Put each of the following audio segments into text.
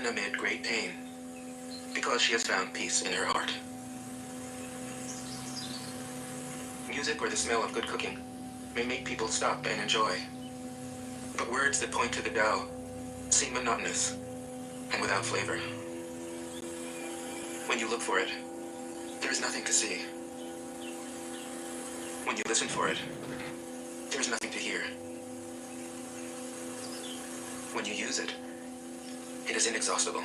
even amid great pain, because she has found peace in her heart. Music or the smell of good cooking may make people stop and enjoy, but words that point to the Tao seem monotonous and without flavor. When you look for it, there is nothing to see. When you listen for it, there is nothing to hear. When you use it, it is inexhaustible.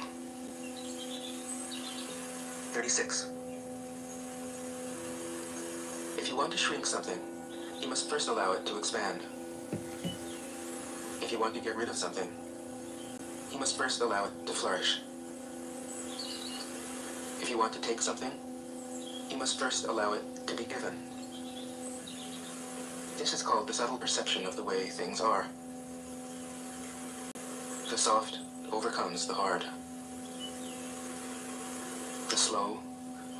36. If you want to shrink something, you must first allow it to expand. If you want to get rid of something, you must first allow it to flourish. If you want to take something, you must first allow it to be given. This is called the subtle perception of the way things are. The soft overcomes the hard. The slow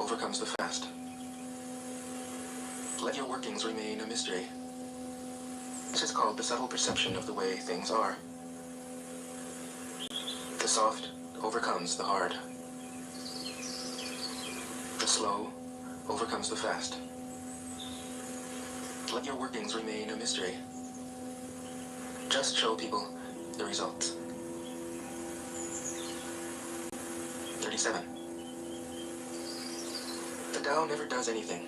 overcomes the fast. Let your workings remain a mystery. This is called the subtle perception of the way things are. The soft overcomes the hard. The slow overcomes the fast. Let your workings remain a mystery. Just show people the results. 37. The Tao never does anything,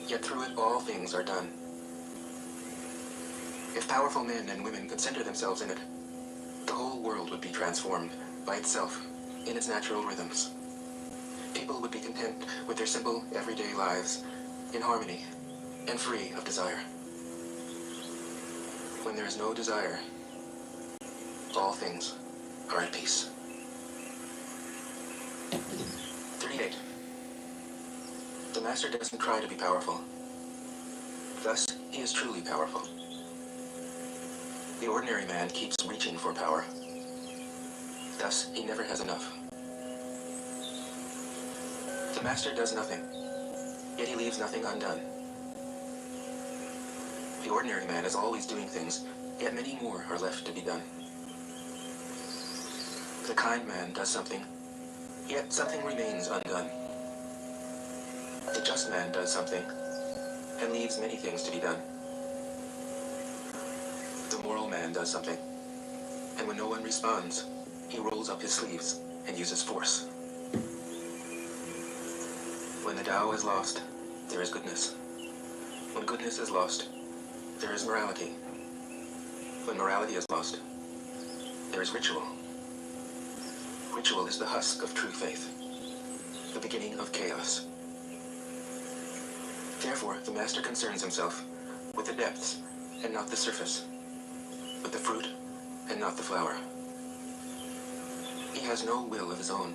yet through it all things are done. If powerful men and women could center themselves in it, the whole world would be transformed by itself in its natural rhythms. People would be content with their simple, everyday lives, in harmony and free of desire. When there is no desire, all things are at peace. 38. The master doesn't try to be powerful. Thus, he is truly powerful. The ordinary man keeps reaching for power. Thus, he never has enough. The master does nothing, yet he leaves nothing undone. The ordinary man is always doing things, yet many more are left to be done. The kind man does something, yet something remains undone. The just man does something, and leaves many things to be done. The moral man does something, and when no one responds, he rolls up his sleeves and uses force. When the Tao is lost, there is goodness. When goodness is lost, there is morality. When morality is lost, there is ritual. Ritual is the husk of true faith, the beginning of chaos. Therefore, the master concerns himself with the depths and not the surface, with the fruit and not the flower. He has no will of his own.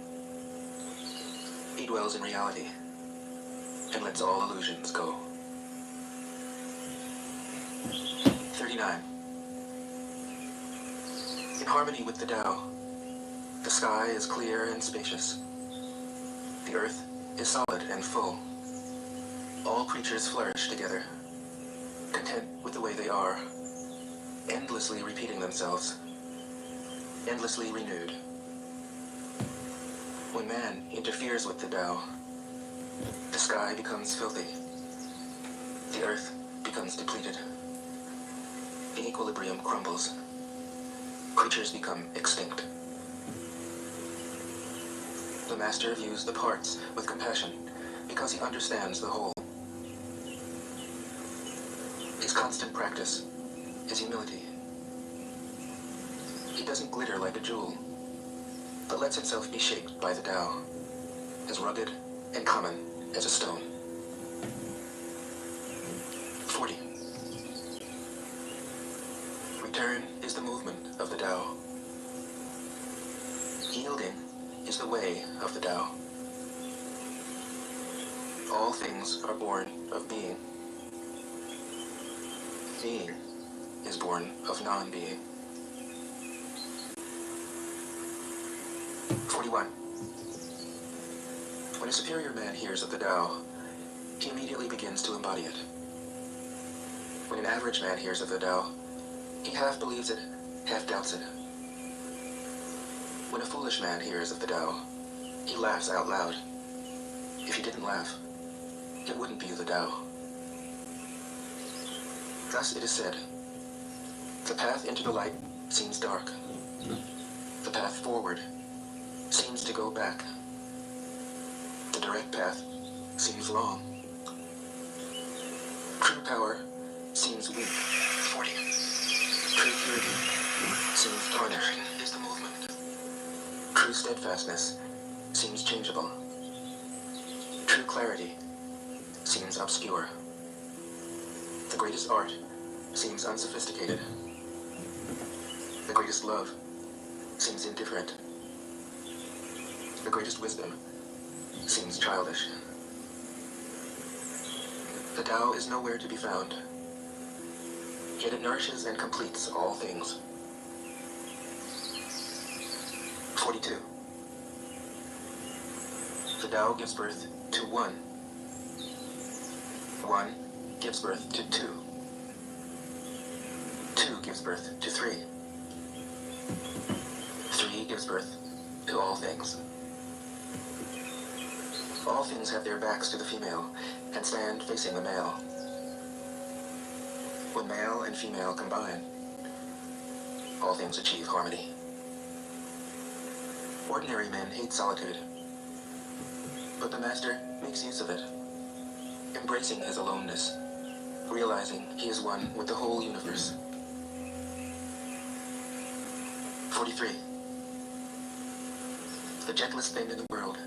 He dwells in reality and lets all illusions go. 39. In harmony with the Tao, the sky is clear and spacious. The earth is solid and full. All creatures flourish together, content with the way they are, endlessly repeating themselves, endlessly renewed. When man interferes with the Tao, the sky becomes filthy, the earth becomes depleted, the equilibrium crumbles, creatures become extinct. The master views the parts with compassion because he understands the whole. His constant practice is humility. He doesn't glitter like a jewel, but lets himself be shaped by the Tao, as rugged and common as a stone. 40. Return is the movement of the Tao. Yielding is the way of the Tao. All things are born of being. Being is born of non-being. 41. When a superior man hears of the Tao, he immediately begins to embody it. When an average man hears of the Tao, he half believes it, half doubts it. When a foolish man hears of the Tao, he laughs out loud. If he didn't laugh, it wouldn't be the Tao. Thus it is said, the path into the light seems dark. The path forward seems to go back. The direct path seems long. True power seems weak. 40. True purity seems tarnished. Is the movement. True steadfastness seems changeable. True clarity seems obscure. The greatest art seems unsophisticated. The greatest love seems indifferent. The greatest wisdom seems childish. The Tao is nowhere to be found, yet it nourishes and completes all things. 42. The Tao gives birth to one. One gives birth to two. Two gives birth to three. Three gives birth to all things. All things have their backs to the female and stand facing the male. When male and female combine, all things achieve harmony. Ordinary men hate solitude, but the Master makes use of it, embracing his aloneness, realizing he is one with the whole universe. 43. The gentlest thing in the world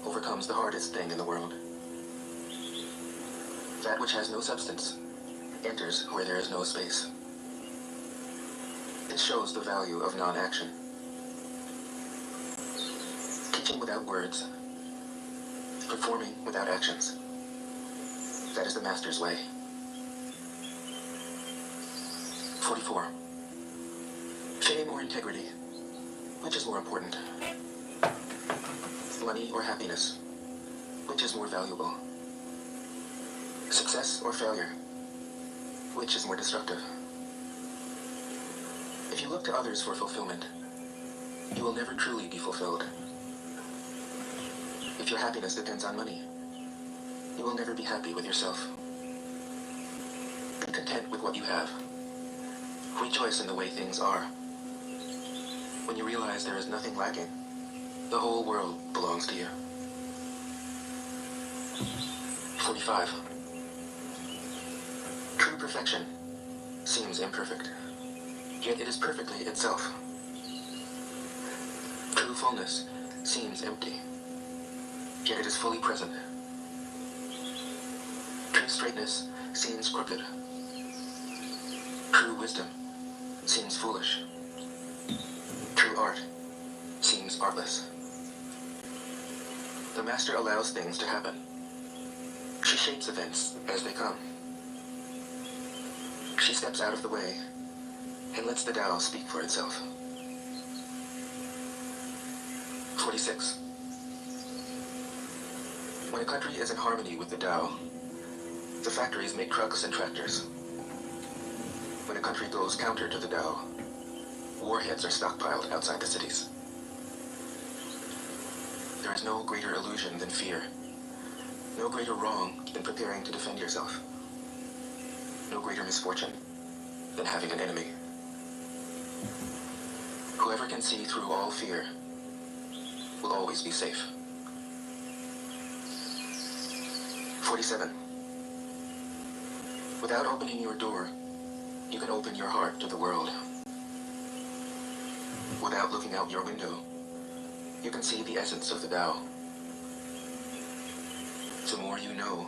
overcomes the hardest thing in the world. That which has no substance enters where there is no space. It shows the value of non-action. Teaching without words, performing without actions. That is the Master's way. 44. Fame or integrity, which is more important? Money or happiness, which is more valuable? Success or failure, which is more destructive? If you look to others for fulfillment, you will never truly be fulfilled. If your happiness depends on money, you will never be happy with yourself. Be content with what you have. Rejoice in the way things are. When you realize there is nothing lacking, the whole world belongs to you. 45. True perfection seems imperfect, yet it is perfectly itself. True fullness seems empty, yet it is fully present. True straightness seems crooked. True wisdom seems foolish. True art seems artless. The Master allows things to happen. She shapes events as they come. She steps out of the way and lets the Tao speak for itself. 46. When a country is in harmony with the Tao, the factories make trucks and tractors. When a country goes counter to the Tao, warheads are stockpiled outside the cities. There is no greater illusion than fear, no greater wrong than preparing to defend yourself, no greater misfortune than having an enemy. Whoever can see through all fear will always be safe. 47. Without opening your door, you can open your heart to the world. Without looking out your window, you can see the essence of the Tao. The more you know,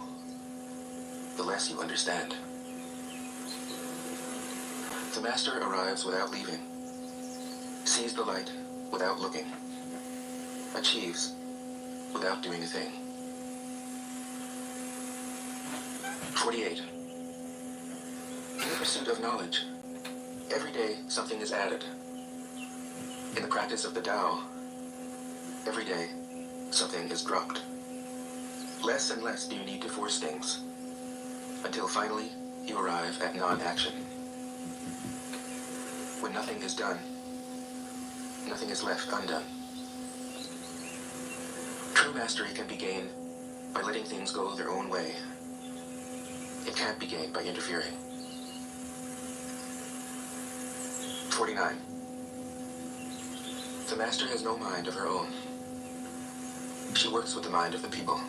the less you understand. The Master arrives without leaving, sees the light without looking, achieves without doing a thing. 48. In the pursuit of knowledge, every day something is added. In the practice of the Tao, every day something is dropped. Less and less do you need to force things, until finally you arrive at non-action. When nothing is done, nothing is left undone. True mastery can be gained by letting things go their own way. It can't be gained by interfering. 49. The master has no mind of her own. She works with the mind of the people.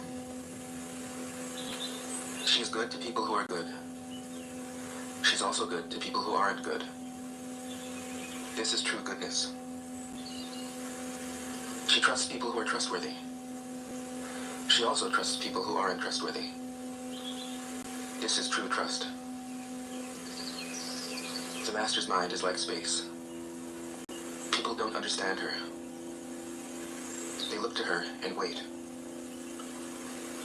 She is good to people who are good. She's also good to people who aren't good. This is true goodness. She trusts people who are trustworthy. She also trusts people who aren't trustworthy. This is true trust. The master's mind is like space. People don't understand her. They look to her and wait.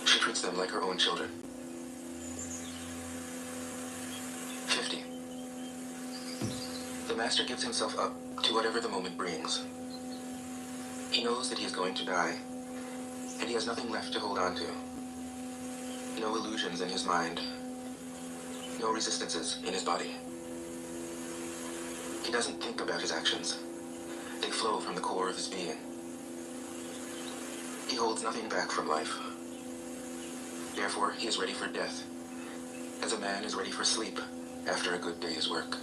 She treats them like her own children. 50. The master gives himself up to whatever the moment brings. He knows that he is going to die, and he has nothing left to hold on to. No illusions in his mind. No resistances in his body. He doesn't think about his actions. They flow from the core of his being. He holds nothing back from life. Therefore, he is ready for death, as a man is ready for sleep after a good day's work.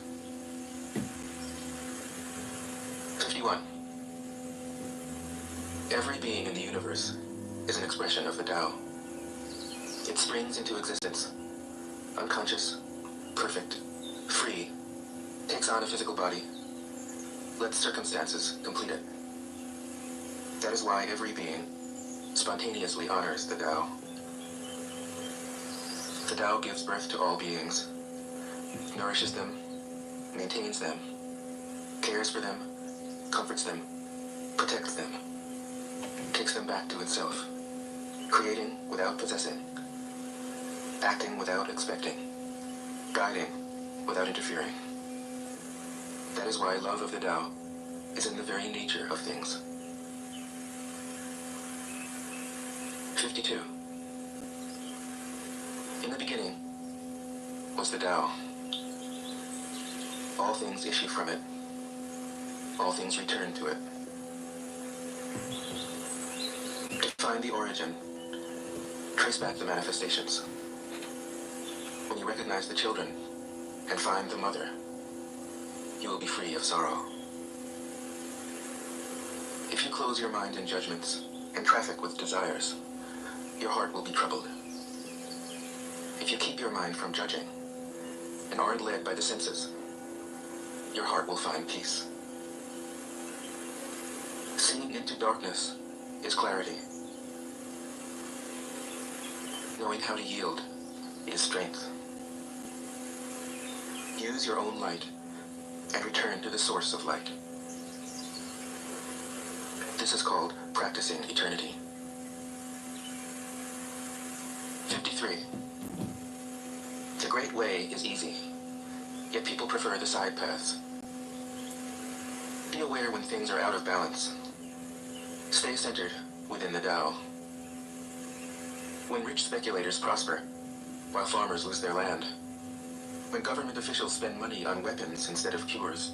51. Every being in the universe is an expression of the Tao. It springs into existence, unconscious, perfect, free, takes on a physical body, lets circumstances complete it. That is why every being spontaneously honors the Tao. The Tao gives birth to all beings, nourishes them, maintains them, cares for them, comforts them, protects them, takes them back to itself, creating without possessing, acting without expecting, guiding without interfering. That is why love of the Tao is in the very nature of things. 52. In the beginning was the Tao. All things issue from it. All things return to it. To find the origin, trace back the manifestations. When you recognize the children and find the mother, you will be free of sorrow. If you close your mind in judgments and traffic with desires, your heart will be troubled. If you keep your mind from judging and aren't led by the senses, your heart will find peace. Seeing into darkness is clarity. Knowing how to yield is strength. Use your own light and return to the source of light. This is called practicing eternity. 53. The great way is easy, yet people prefer the side paths. Be aware when things are out of balance. Stay centered within the Tao. When rich speculators prosper, while farmers lose their land. When government officials spend money on weapons instead of cures.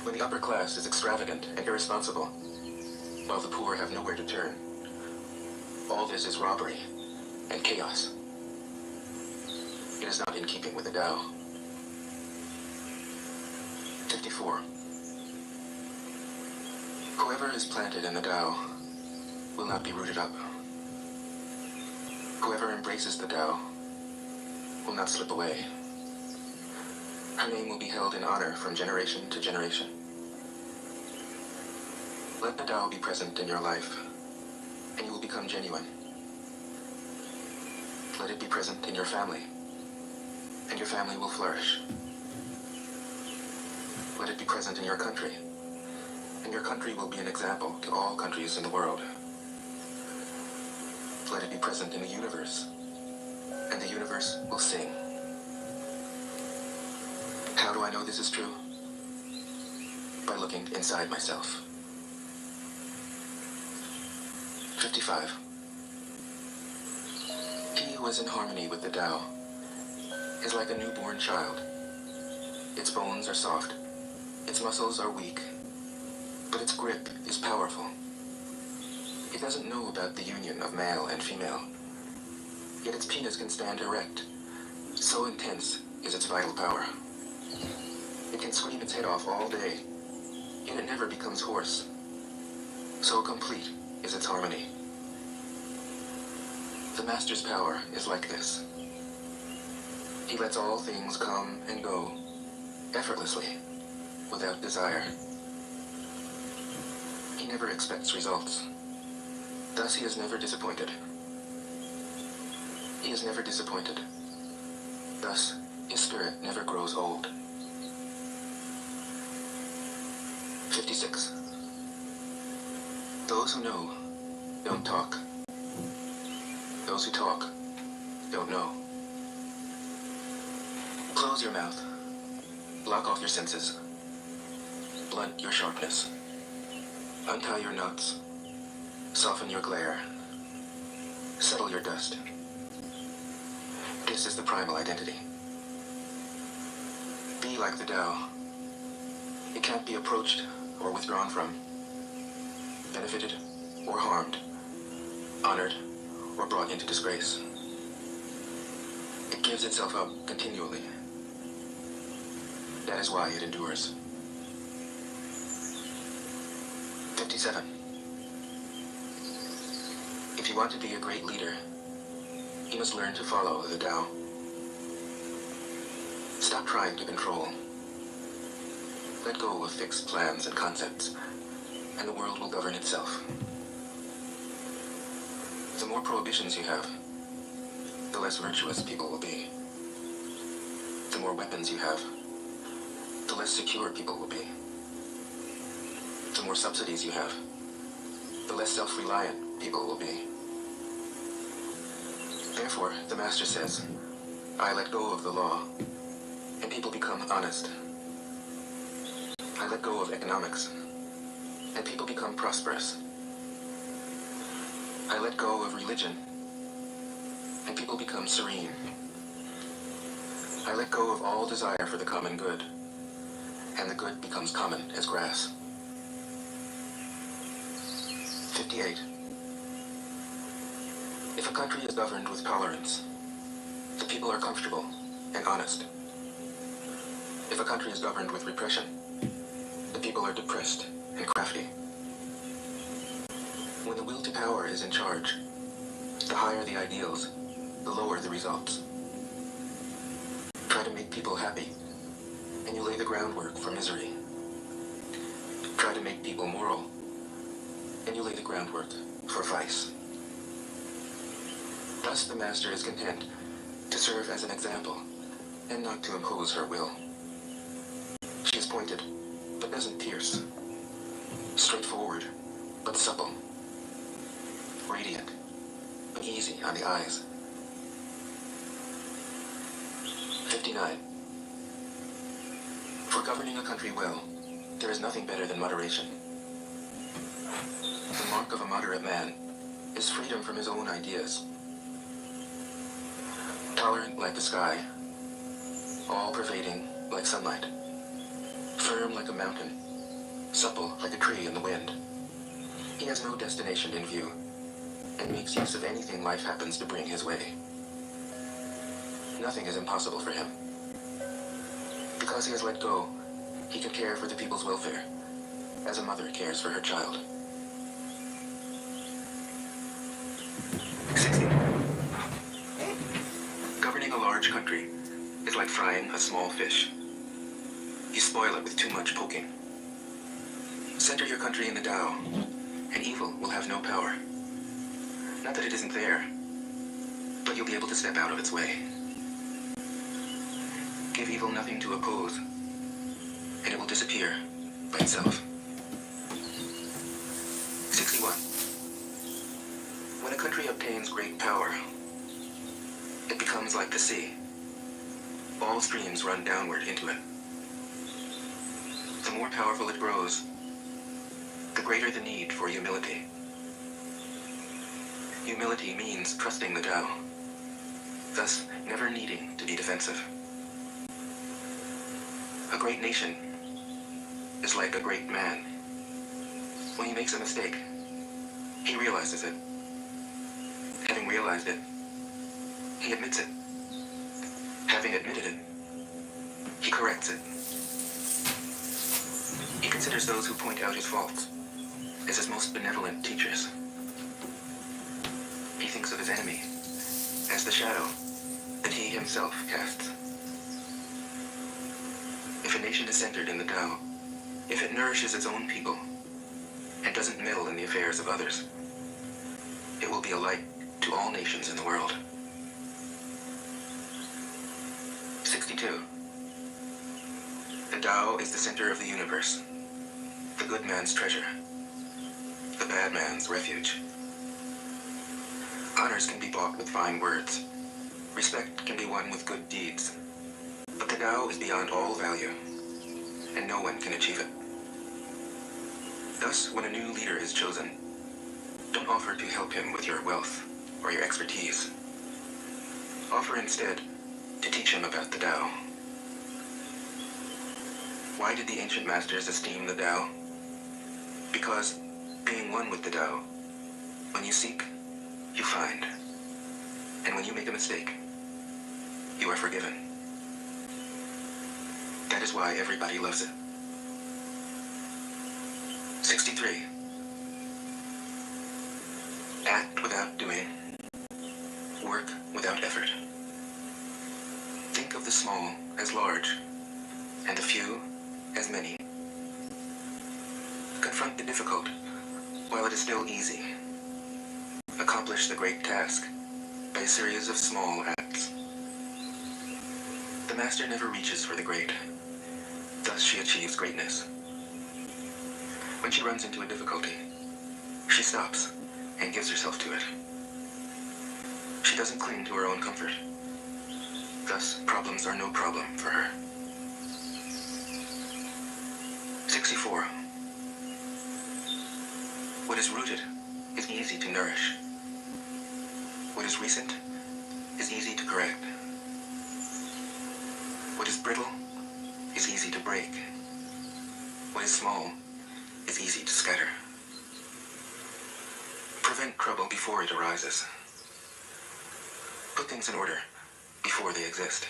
When the upper class is extravagant and irresponsible, while the poor have nowhere to turn. All this is robbery and chaos. It is not in keeping with the Tao. 54. Whoever is planted in the Tao will not be rooted up. Whoever embraces the Tao will not slip away. Her name will be held in honor from generation to generation. Let the Tao be present in your life, and you will become genuine. Let it be present in your family, and your family will flourish. Let it be present in your country, and your country will be an example to all countries in the world. Let it be present in the universe, and the universe will sing. How do I know this is true? By looking inside myself. 55. He who is in harmony with the Tao is like a newborn child. Its bones are soft, its muscles are weak, but its grip is powerful. It doesn't know about the union of male and female, yet its penis can stand erect. So intense is its vital power. It can scream its head off all day, yet it never becomes hoarse. So complete is its harmony. The master's power is like this. He lets all things come and go, effortlessly, without desire. He never expects results. Thus he is never disappointed. He is never disappointed. Thus, his spirit never grows old. 56. Those who know don't talk. Those who talk don't know. Close your mouth. Block off your senses. Blunt your sharpness. Untie your knots. Soften your glare. Settle your dust. This is the primal identity. Be like the Tao. It can't be approached or withdrawn from, benefited or harmed, honored or brought into disgrace. It gives itself up continually. That is why it endures. 57. If you want to be a great leader, you must learn to follow the Tao. Stop trying to control. Let go of fixed plans and concepts, and the world will govern itself. The more prohibitions you have, the less virtuous people will be. The more weapons you have, the less secure people will be. The more subsidies you have, the less self-reliant people will be. Therefore, the Master says, I let go of the law, and people become honest. I let go of economics, and people become prosperous. I let go of religion, and people become serene. I let go of all desire for the common good, and the good becomes common as grass. 58. If a country is governed with tolerance, the people are comfortable and honest. If a country is governed with repression, the people are depressed and crafty. When the will to power is in charge, the higher the ideals, the lower the results. Try to make people happy, and you lay the groundwork for misery. Try to make people moral, and you lay the groundwork for vice. Thus the Master is content to serve as an example, and not to impose her will. She is pointed, but doesn't pierce. Straightforward, but supple. Radiant, but easy on the eyes. 59. For governing a country well, there is nothing better than moderation. The mark of a moderate man is freedom from his own ideas. Tolerant like the sky, all-pervading like sunlight, firm like a mountain, supple like a tree in the wind. He has no destination in view, and makes use of anything life happens to bring his way. Nothing is impossible for him. Because he has let go, he can care for the people's welfare, as a mother cares for her child. 60. Governing a large country is like frying a small fish. You spoil it with too much poking. Center your country in the Tao, and evil will have no power. Not that it isn't there, but you'll be able to step out of its way. Give evil nothing to oppose, and it will disappear by itself. 61. When a country obtains great power, it becomes like the sea. All streams run downward into it. The more powerful it grows, the greater the need for humility. Humility means trusting the Tao, thus never needing to be defensive. A great nation is like a great man. When he makes a mistake, he realizes it. Having realized it, he admits it. Having admitted it, he corrects it. He considers those who point out his faults as his most benevolent teachers. He thinks of his enemy as the shadow that he himself casts. If a nation is centered in the Tao, if it nourishes its own people and doesn't meddle in the affairs of others, it will be a light to all nations in the world. 62. The Tao is the center of the universe, the good man's treasure, the bad man's refuge. Honors can be bought with fine words. Respect can be won with good deeds. But the Tao is beyond all value, and no one can achieve it. Thus, when a new leader is chosen, don't offer to help him with your wealth or your expertise. Offer instead to teach him about the Tao. Why did the ancient masters esteem the Tao? Because, being one with the Tao, when you seek, you find. And when you make a mistake, you are forgiven. That is why everybody loves it. 63. Act without doing. Work without effort. Think of the small as large, and the few as many. Confront the difficult while it is still easy. Accomplish the great task by a series of small acts. The master never reaches for the great. Thus she achieves greatness. When she runs into a difficulty, she stops and gives herself to it. She doesn't cling to her own comfort. Thus, problems are no problem for her. 64. What is rooted is easy to nourish. What is recent is easy to correct. What is brittle is easy to break. What is small is easy to scatter. Prevent trouble before it arises. Put things in order before they exist.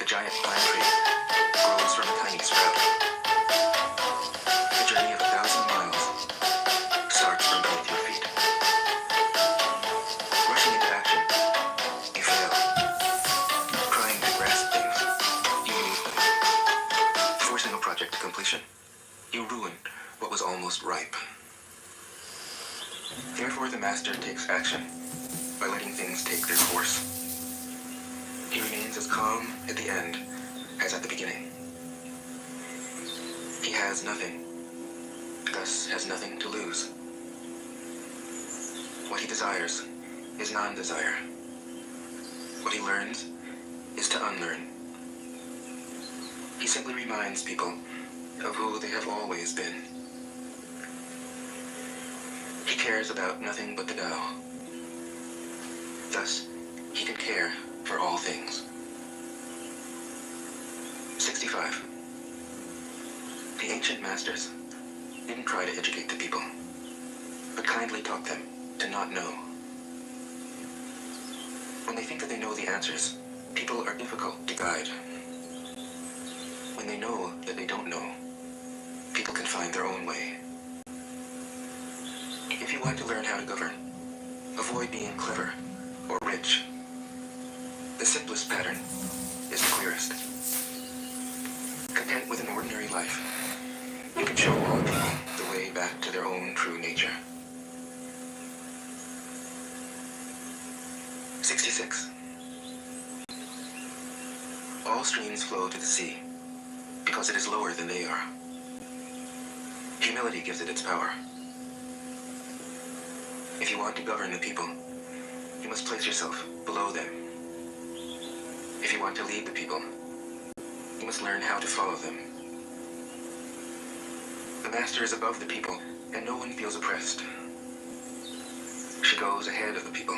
A giant pine tree grows from a tiny sprout. The journey of 1,000 miles starts from beneath your feet. Rushing into action, you fail. Trying to grasp things, you lose them. Forcing a project to completion, you ruin what was almost ripe. Therefore, the master takes action by letting things take their course. He remains as calm at the end as at the beginning. He has nothing, thus has nothing to lose. What he desires is non-desire. What he learns is to unlearn. He simply reminds people of who they have always been. He cares about nothing but the Tao. Thus, he can care for all things. 65. The ancient masters didn't try to educate the people, but kindly taught them to not know. When they think that they know the answers, people are difficult to guide. When they know that they don't know, people can find their own way. If you want to learn how to govern, avoid being clever or rich. The simplest pattern is the clearest. Content with an ordinary life, you can show all people the way back to their own true nature. 66. All streams flow to the sea because it is lower than they are. Humility gives it its power. If you want to govern the people, you must place yourself below them. If you want to lead the people, you must learn how to follow them. The master is above the people, and no one feels oppressed. She goes ahead of the people,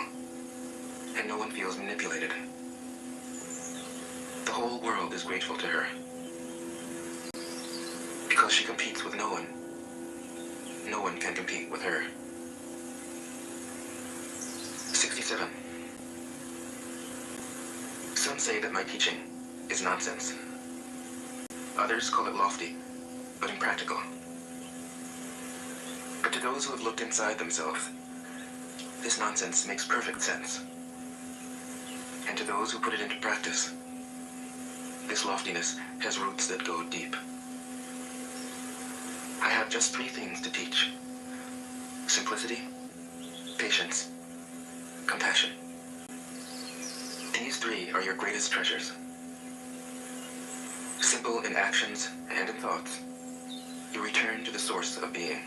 and no one feels manipulated. The whole world is grateful to her. Because she competes with no one, no one can compete with her. 67. Some say that my teaching is nonsense. Others call it lofty, but impractical. But to those who have looked inside themselves, this nonsense makes perfect sense. And to those who put it into practice, this loftiness has roots that go deep. I have just 3 things to teach: simplicity, patience, compassion. These 3 are your greatest treasures. Simple in actions and in thoughts, you return to the source of being.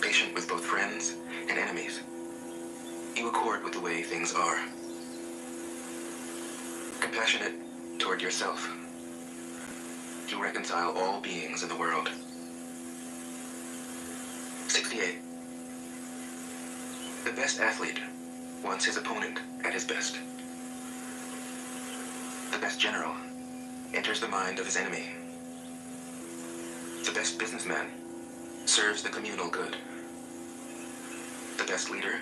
Patient with both friends and enemies, you accord with the way things are. Compassionate toward yourself, you reconcile all beings in the world. 68. The best athlete wants his opponent at his best. The best general enters the mind of his enemy. The best businessman serves the communal good. The best leader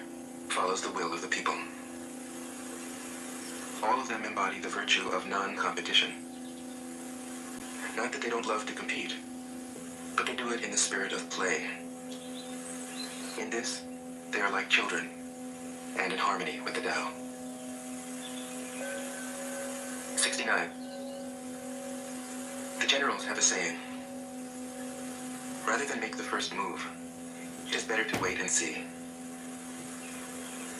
follows the will of the people. All of them embody the virtue of non-competition. Not that they don't love to compete, but they do it in the spirit of play. In this, they are like children, and in harmony with the Tao. 69. The generals have a saying: rather than make the first move, it is better to wait and see.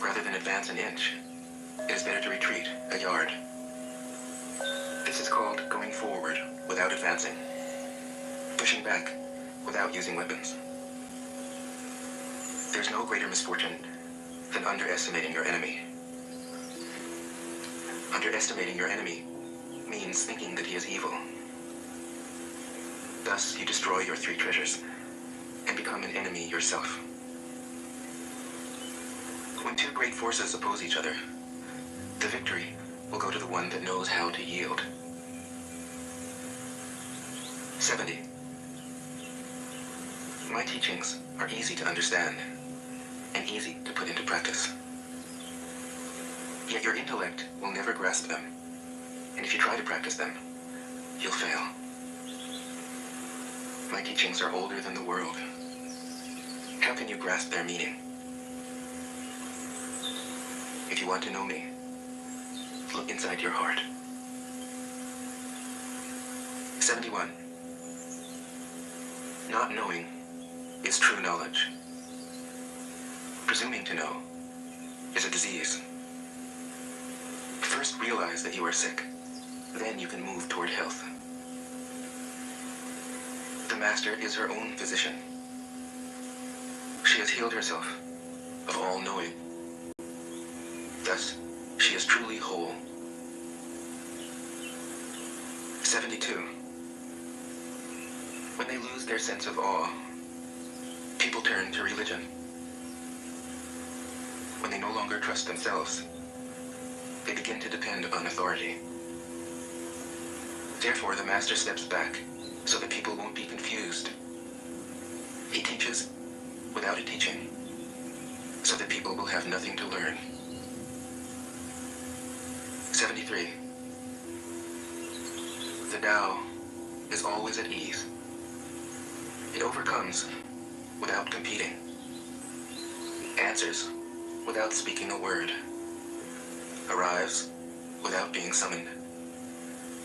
Rather than advance an inch, it is better to retreat a yard. This is called going forward without advancing, pushing back without using weapons. There's no greater misfortune than underestimating your enemy. Underestimating your enemy means thinking that he is evil. Thus, you destroy your 3 treasures and become an enemy yourself. When 2 great forces oppose each other, the victory will go to the one that knows how to yield. 70. My teachings are easy to understand and easy to put into practice. Yet your intellect will never grasp them, and if you try to practice them, you'll fail. My teachings are older than the world. How can you grasp their meaning? If you want to know me, look inside your heart. 71. Not knowing is true knowledge. Presuming to know is a disease. First realize that you are sick, then you can move toward health. The master is her own physician. She has healed herself of all knowing. Thus, she is truly whole. 72. When they lose their sense of awe, people turn to religion. When they no longer trust themselves, they begin to depend upon authority. Therefore, the master steps back so that people won't be confused. He teaches without a teaching, so that people will have nothing to learn. 73. The Tao is always at ease. It overcomes without competing, answers without speaking a word, arrives without being summoned,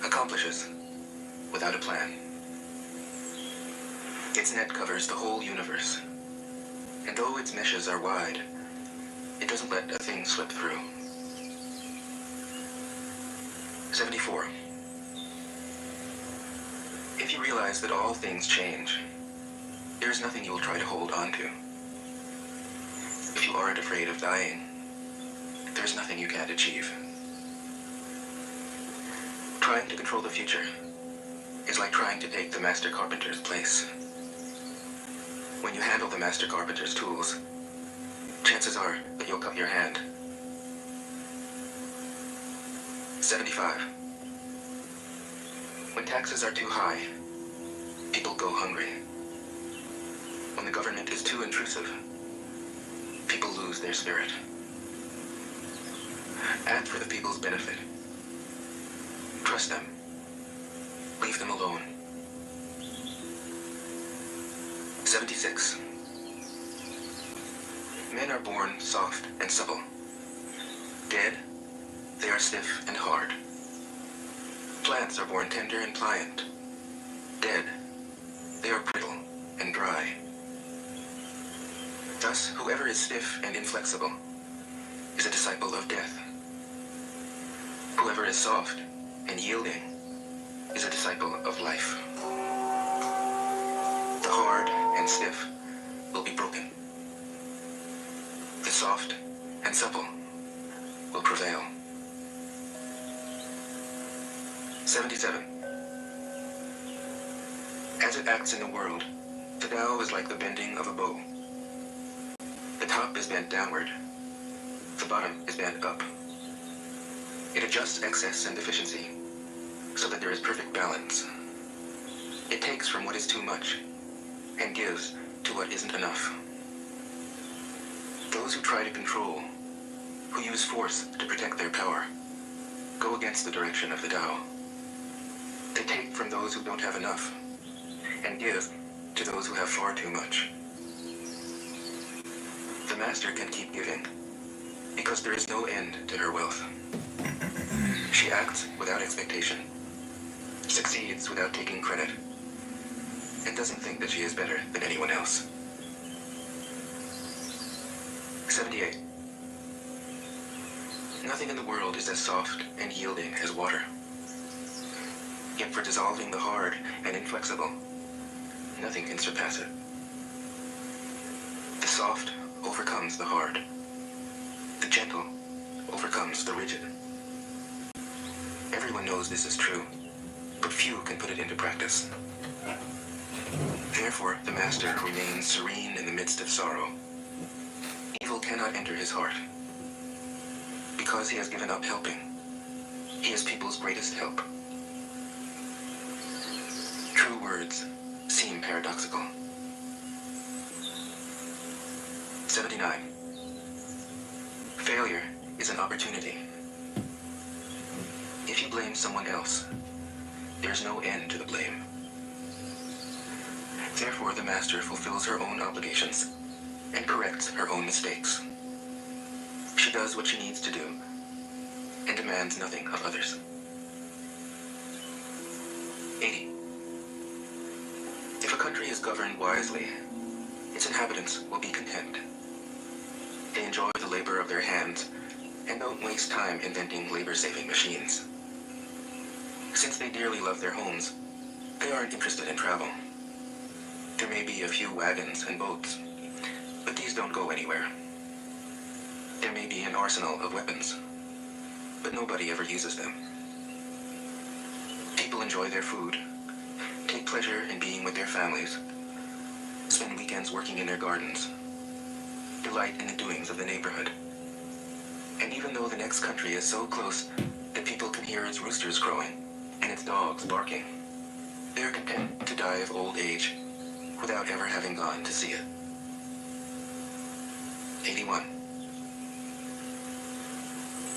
accomplishes without a plan. Its net covers the whole universe, and though its meshes are wide, it doesn't let a thing slip through. 74. If you realize that all things change, there is nothing you will try to hold on to. If you aren't afraid of dying, there is nothing you can't achieve. Trying to control the future is like trying to take the master carpenter's place. When you handle the master carpenter's tools, chances are that you'll cut your hand. 75. When taxes are too high, people go hungry. When the government is too intrusive, people lose their spirit. Act for the people's benefit. Trust them. Leave them alone. 76. Men are born soft and supple. Dead, they are stiff and hard. Plants are born tender and pliant. Dead, they are brittle and dry. Thus, whoever is stiff and inflexible is a disciple of death. Whoever is soft and yielding is a disciple of life. The hard and stiff will be broken. The soft and supple will prevail. 77. As it acts in the world, the Tao is like the bending of a bow. The top is bent downward. The bottom is bent up. It adjusts excess and deficiency so that there is perfect balance. It takes from what is too much and gives to what isn't enough. Those who try to control, who use force to protect their power, go against the direction of the Tao. They take from those who don't have enough and give to those who have far too much. The master can keep giving because there is no end to her wealth. She acts without expectation, succeeds without taking credit, and doesn't think that she is better than anyone else. 78. Nothing in the world is as soft and yielding as water. Yet for dissolving the hard and inflexible, nothing can surpass it. The soft overcomes the hard. The gentle overcomes the rigid. Everyone knows this is true, but few can put it into practice. Therefore, the master remains serene in the midst of sorrow. Evil cannot enter his heart. Because he has given up helping, he is people's greatest help. True words seem paradoxical. 79. Failure is an opportunity. If you blame someone else, there's no end to the blame. Therefore, the master fulfills her own obligations and corrects her own mistakes. She does what she needs to do and demands nothing of others. 80. If a country is governed wisely, its inhabitants will be content. They enjoy the labor of their hands and don't waste time inventing labor-saving machines. Since they dearly love their homes, they aren't interested in travel. There may be a few wagons and boats, but these don't go anywhere. There may be an arsenal of weapons, but nobody ever uses them. People enjoy their food, take pleasure in being with their families, spend weekends working in their gardens, delight in the doings of the neighborhood. And even though the next country is so close that people can hear its roosters crowing and its dogs barking, they are content to die of old age without ever having gone to see it. 81.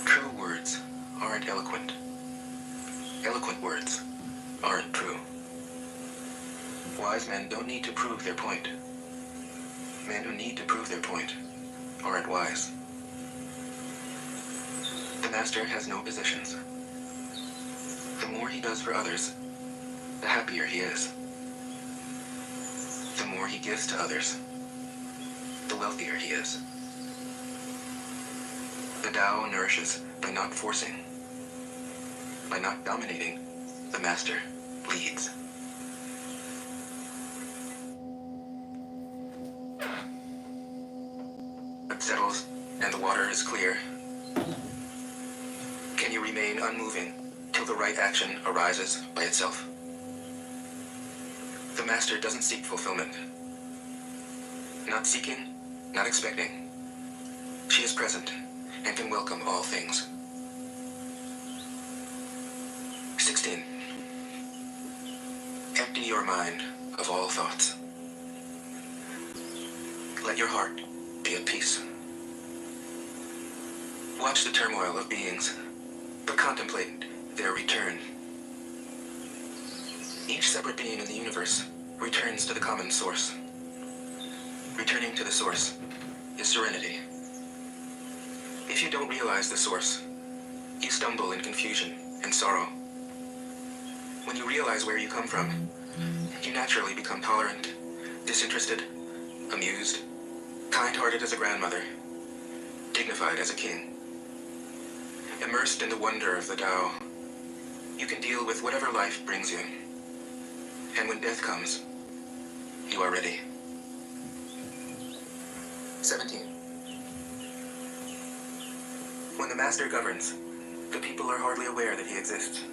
True words aren't eloquent. Eloquent words aren't true. Wise men don't need to prove their point. Men who need to prove their point aren't wise. The master has no possessions. The more he does for others, the happier he is. The more he gives to others, the wealthier he is. The Tao nourishes by not forcing. By not dominating, the master leads. It settles and the water is clear. Can you remain unmoving till the right action arises by itself? The master doesn't seek fulfillment. Not seeking, not expecting. She is present and can welcome all things. 16. Empty your mind of all thoughts. Let your heart be at peace. Watch the turmoil of beings, but contemplate their return. Each separate being in the universe returns to the common source. Returning to the source is serenity. If you don't realize the source, you stumble in confusion and sorrow. When you realize where you come from, you naturally become tolerant, disinterested, amused, kind-hearted as a grandmother, dignified as a king. Immersed in the wonder of the Tao, you can deal with whatever life brings you. And when death comes, you are ready. 17. When the master governs, the people are hardly aware that he exists.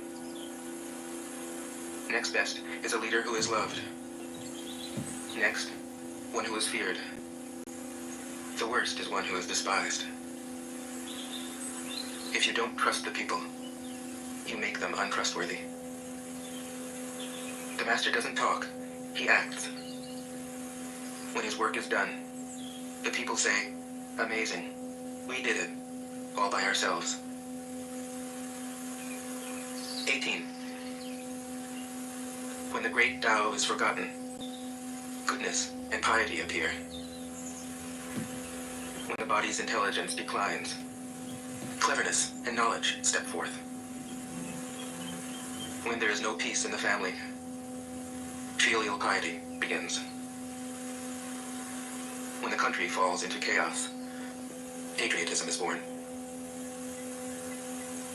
Next best is a leader who is loved. Next, one who is feared. The worst is one who is despised. If you don't trust the people, you make them untrustworthy. The master doesn't talk, he acts. When his work is done, the people say, "Amazing, we did it, all by ourselves." 18. When the great Tao is forgotten, goodness and piety appear. When the body's intelligence declines, cleverness and knowledge step forth. When there is no peace in the family, filial piety begins. When the country falls into chaos, patriotism is born.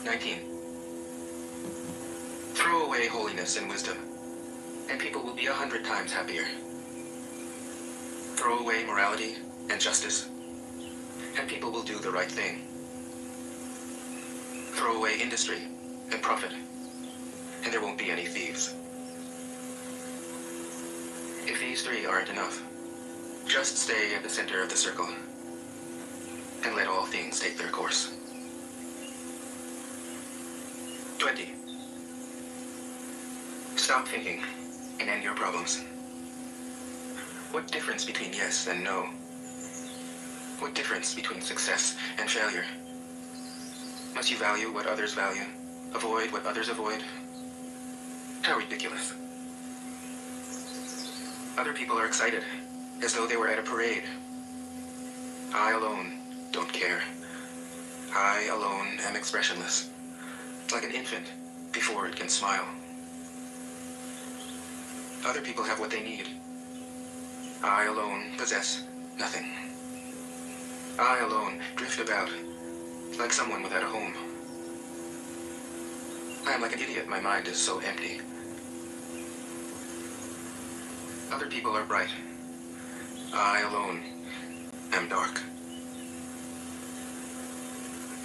19. Throw away holiness and wisdom, and people will be 100 times happier. Throw away morality and justice, and people will do the right thing. Throw away industry and profit, and there won't be any thieves. If these three aren't enough, just stay at the center of the circle, and let all things take their course. 20. Stop thinking and end your problems. What difference between yes and no? What difference between success and failure? Must you value what others value, avoid what others avoid? How ridiculous. Other people are excited, as though they were at a parade. I alone don't care. I alone am expressionless, like an infant before it can smile. Other people have what they need. I alone possess nothing. I alone drift about, like someone without a home. I am like an idiot, my mind is so empty. Other people are bright. I alone am dark.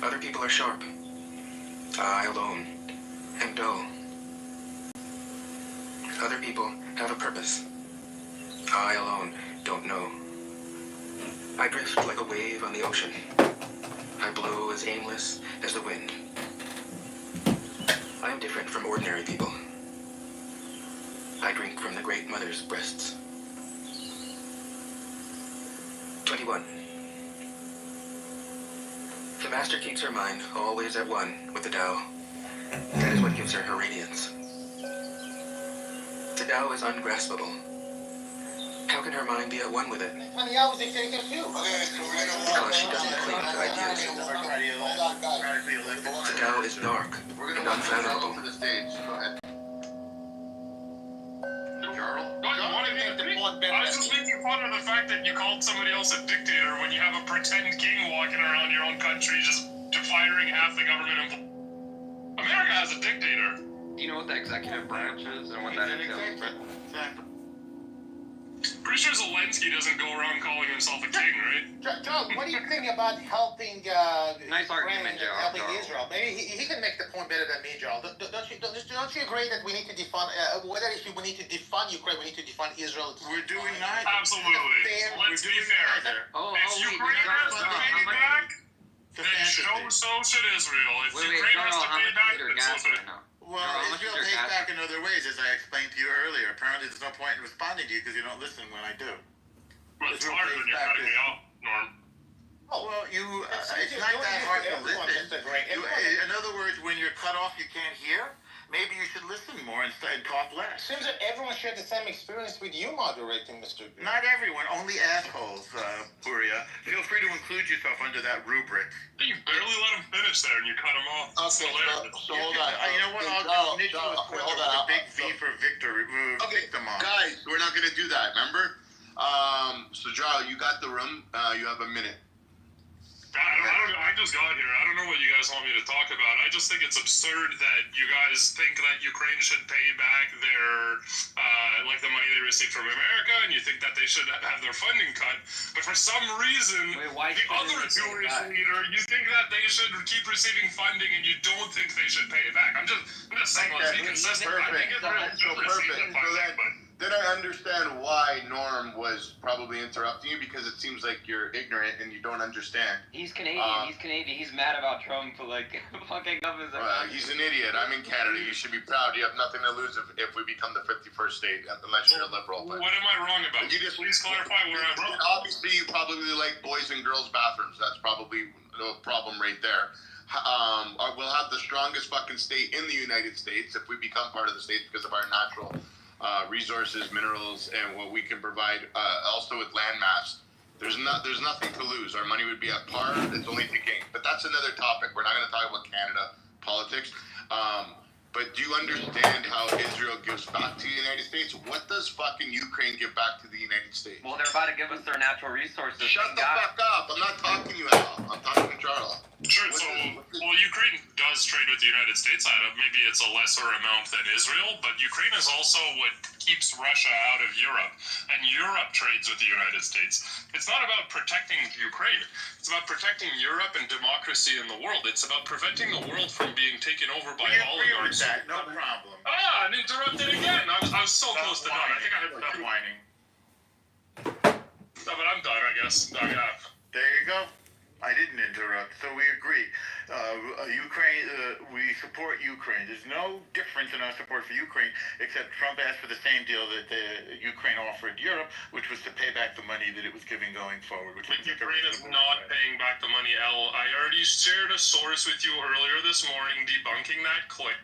Other people are sharp. I alone am dull. Other people have a purpose. I alone don't know. I drift like a wave on the ocean. I blow as aimless as the wind. I am different from ordinary people. I drink from the Great Mother's breasts. 21. The Master keeps her mind always at one with the Tao. That is what gives her her radiance. The Tao is ungraspable. How can her mind be at one with it? Honey, I was dictator too. Because she doesn't cling to ideas. The Tao is dark and unfathomable. I was just making fun of the fact that you called somebody else a dictator when you have a pretend king walking around your own country just firing half the government. America has a dictator. Do you know what the executive branch is and what that entails? Pretty sure Zelensky doesn't go around calling himself a king, right? Joe, what do you think about helping Nice argument, Joe. helping Israel? Maybe he can make the point better than me, Joe. Don't you agree that we need to defund whether if we need to defund Ukraine, we need to defund Israel? We're doing that. Absolutely. Let's be fair. If Ukraine has to pay back, then so should Israel. If Ukraine has to pay back, then so should it. Well, Israel pays back in other ways, as I explained to you earlier. Apparently, there's no point in responding to you because you don't listen when I do. Well, Israel hard when pays you're back cutting me this. off, Norm. Oh, Well, it's you- not you- that you- hard to everyone, listen. Mr. Gray, You, everyone- in other words, when you're cut off, you can't hear. Maybe you should listen more and talk less. Seems that everyone shared the same experience with you moderating, Mr. Gray. Not everyone, only assholes, Puria. Feel free to include yourself under that rubric. You barely let him finish there, and you cut him off. It's Okay, hilarious. so hold on. You know what? I'll Charles, nick you a Charles, quill hold with a on. big V for victory. Okay, Victim on. guys, we're not gonna do that. Remember? So Jarl, you got the room. You have a minute. I just got here. I don't know what you guys want me to talk about. I just think it's absurd that you guys think that Ukraine should pay back their, like the money they received from America, and you think that they should have their funding cut. But for some reason, Wait, why the should other they pay it Jewish back? leader, you think that they should keep receiving funding, and you don't think they should pay it back. I'm just saying, let's be Okay, consistent. I think perfect. Israel should receive the So funding, but. then I understand why Norm was probably interrupting you, because it seems like you're ignorant and you don't understand. He's Canadian. He's Canadian. He's mad about Trump like fucking up his. He's an idiot. I'm in Canada. You should be proud. You have nothing to lose if we become the 51st state, unless you're a liberal. But What am I wrong about? you just Please clarify where I'm wrong. Obviously, you probably like boys and girls bathrooms. That's probably a problem right there. We'll have the strongest fucking state in the United States if we become part of the state because of our natural resources, minerals, and what we can provide. Also with land mass, there's nothing to lose. Our money would be at par. It's only to gain. But that's another topic. We're not going to talk about Canada politics. But do you understand how Israel gives back to the United States? What does fucking Ukraine give back to the United States? Well, they're about to give us their natural resources. Shut the fuck up. I'm not talking to you at all. I'm talking to Charles. Sure, so, Ukraine does trade with the United States. Maybe it's a lesser amount than Israel, but Ukraine is also what keeps Russia out of Europe, and Europe trades with the United States. It's not about protecting Ukraine. It's about protecting Europe and democracy in the world. It's about preventing the world from being taken over by We agree with oligarchs. that. No problem. I'm interrupted again. I was so close to done. I think I had Stop whining. No, but I'm done, I guess. There you go. I didn't interrupt, so we agree. Ukraine, we support Ukraine. There's no difference in our support for Ukraine, except Trump asked for the same deal that Ukraine offered Europe, which was to pay back the money that it was giving going forward. Which But Ukraine is not paying back the money, El. I already shared a source with you earlier this morning debunking that claim.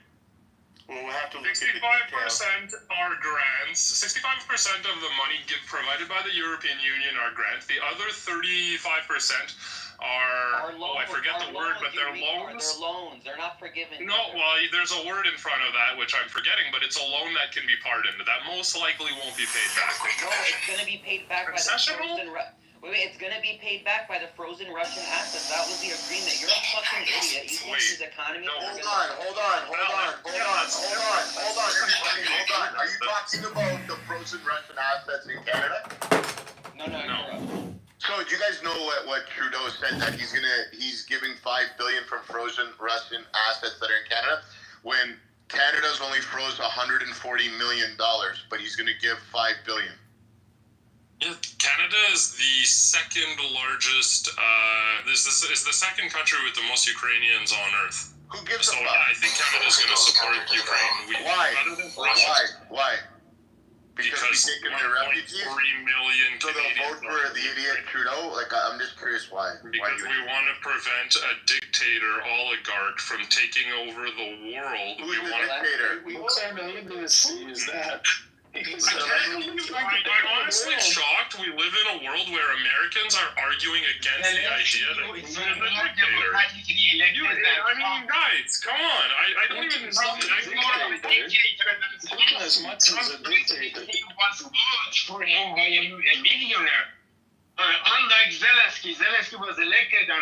Well, we'll have to look at the 65% details. are grants. 65% of the money provided by the European Union are grants. The other 35% are loans, I forget the word, but they're loans. They're loans. They're not forgiven. No, well, there's a word in front of that which I'm forgetting, but it's a loan that can be pardoned. That most likely won't be paid back. No, it's gonna be paid back by the Concessional? frozen. It's gonna be paid back by the frozen Russian assets. That was the agreement. You're a fucking idiot. You think Wait. his economy? No, Hold on. Are you talking about the frozen Russian assets in Canada? No. So do you guys know what Trudeau said, that he's giving $5 billion from frozen Russian assets that are in Canada, when Canada's only froze $140 million, but he's gonna give $5 billion. Yeah, Canada is the second largest. This is the second country with the most Ukrainians on Earth. Who gives So a yeah, fuck? I think Canada's going to support Ukraine. Why? Because we taken their 1.3 refugees? million So they'll vote Canadians. for the idiot Trudeau? Like, I'm just curious why. Because we want to prevent a dictator oligarch from taking over the world. Who's the want dictator? I'm honestly shocked we live in a world where Americans are arguing against the idea that we need a dictator. I mean, guys, come on. I don't even As much as a dictator. He was voted for him by a millionaire. Unlike Zelensky was elected on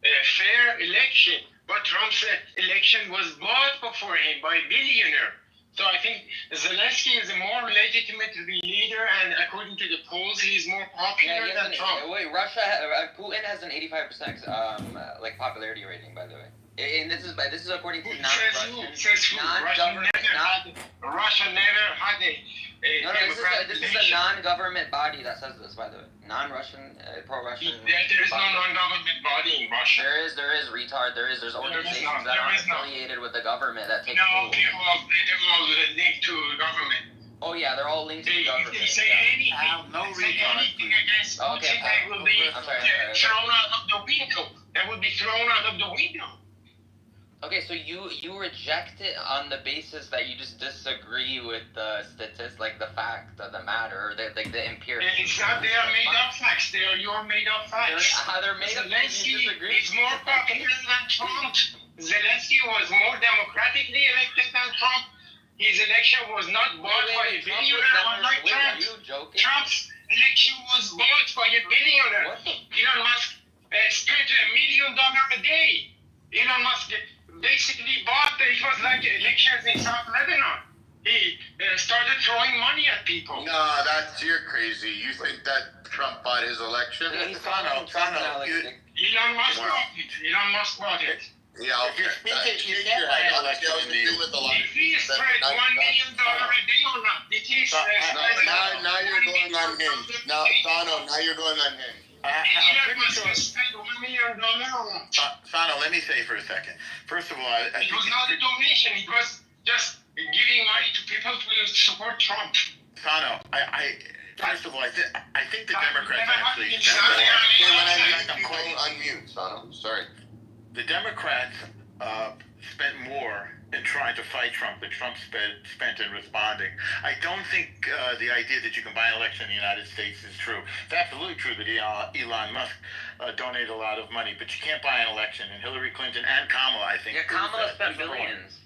a fair election, but Trump's election was bought for him by a billionaire. So I think Zelensky is a more legitimate leader, and according to the polls, he's more popular than Trump. Wait, Putin has an 85% popularity rating, by the way. And this is according to non-government. Russia never had a No, this is a non-government body that says this, by the way. Non-Russian, pro-Russian. There is no non-government body in Russia. There is, retard. There's organizations that are affiliated with the government that take. No, they're all linked to government. Oh yeah, they're all linked to the government. They say anything. No They say anything against. Oh, thrown out of the window. That would be thrown out of the window. Okay, so you reject it on the basis that you just disagree with the statistics, like the fact of the matter, or the empirical. It's not they are made up facts. They are your made up facts. They're made up. Zelensky is more popular than Trump. Zelensky was more democratically elected than Trump. His election was not bought by a billionaire unlike Trump. Are you joking? Trump's election was bought by a billionaire. Elon Musk spent $1 million a day. Elon Musk basically bought, it was like elections in South Lebanon. He started throwing money at people. No, you're crazy. You think that Trump bought his election? He's Elon Musk bought it. Elon Musk bought it. Yeah, If you're speaking, you can't buy an election in the If he spread $1 million a day or not, it is. Now you're going on him. Now, Sano, now you're going on him. I'm pretty sure. Spent $1 million or not. Sano, let me say for a second. First of all, I It was not a donation. It was just giving money to people to support Trump. Sano, first of all, I think the Democrats actually. Unmute, Sano. Sorry. The Democrats spent more in trying to fight Trump than Trump spent in responding. I don't think the idea that you can buy an election in the United States is true. It's absolutely true that Elon Musk donated a lot of money, but you can't buy an election. And Hillary Clinton and Kamala, I think. Yeah, Kamala spent billions.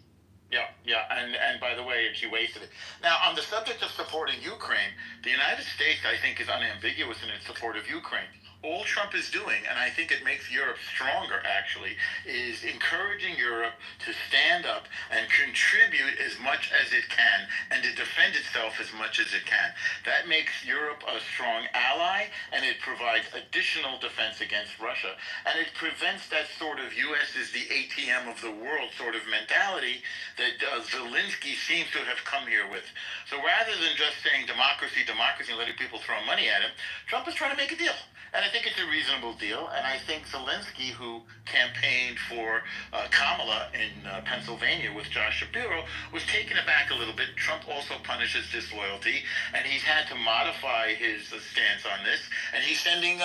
Yeah, and by the way, she wasted it. Now, on the subject of supporting Ukraine, the United States, I think, is unambiguous in its support of Ukraine. All Trump is doing, and I think it makes Europe stronger, actually, is encouraging Europe to stand up and contribute as much as it can and to defend itself as much as it can. That makes Europe a strong ally, and it provides additional defense against Russia, and it prevents that sort of U.S. is the ATM of the world sort of mentality that Zelensky seems to have come here with. So rather than just saying democracy, democracy, and letting people throw money at him, Trump is trying to make a deal. And I think it's a reasonable deal. And I think Zelensky, who campaigned for Kamala in Pennsylvania with Josh Shapiro, was taken aback a little bit. Trump also punishes disloyalty, and he's had to modify his stance on this. And he's sending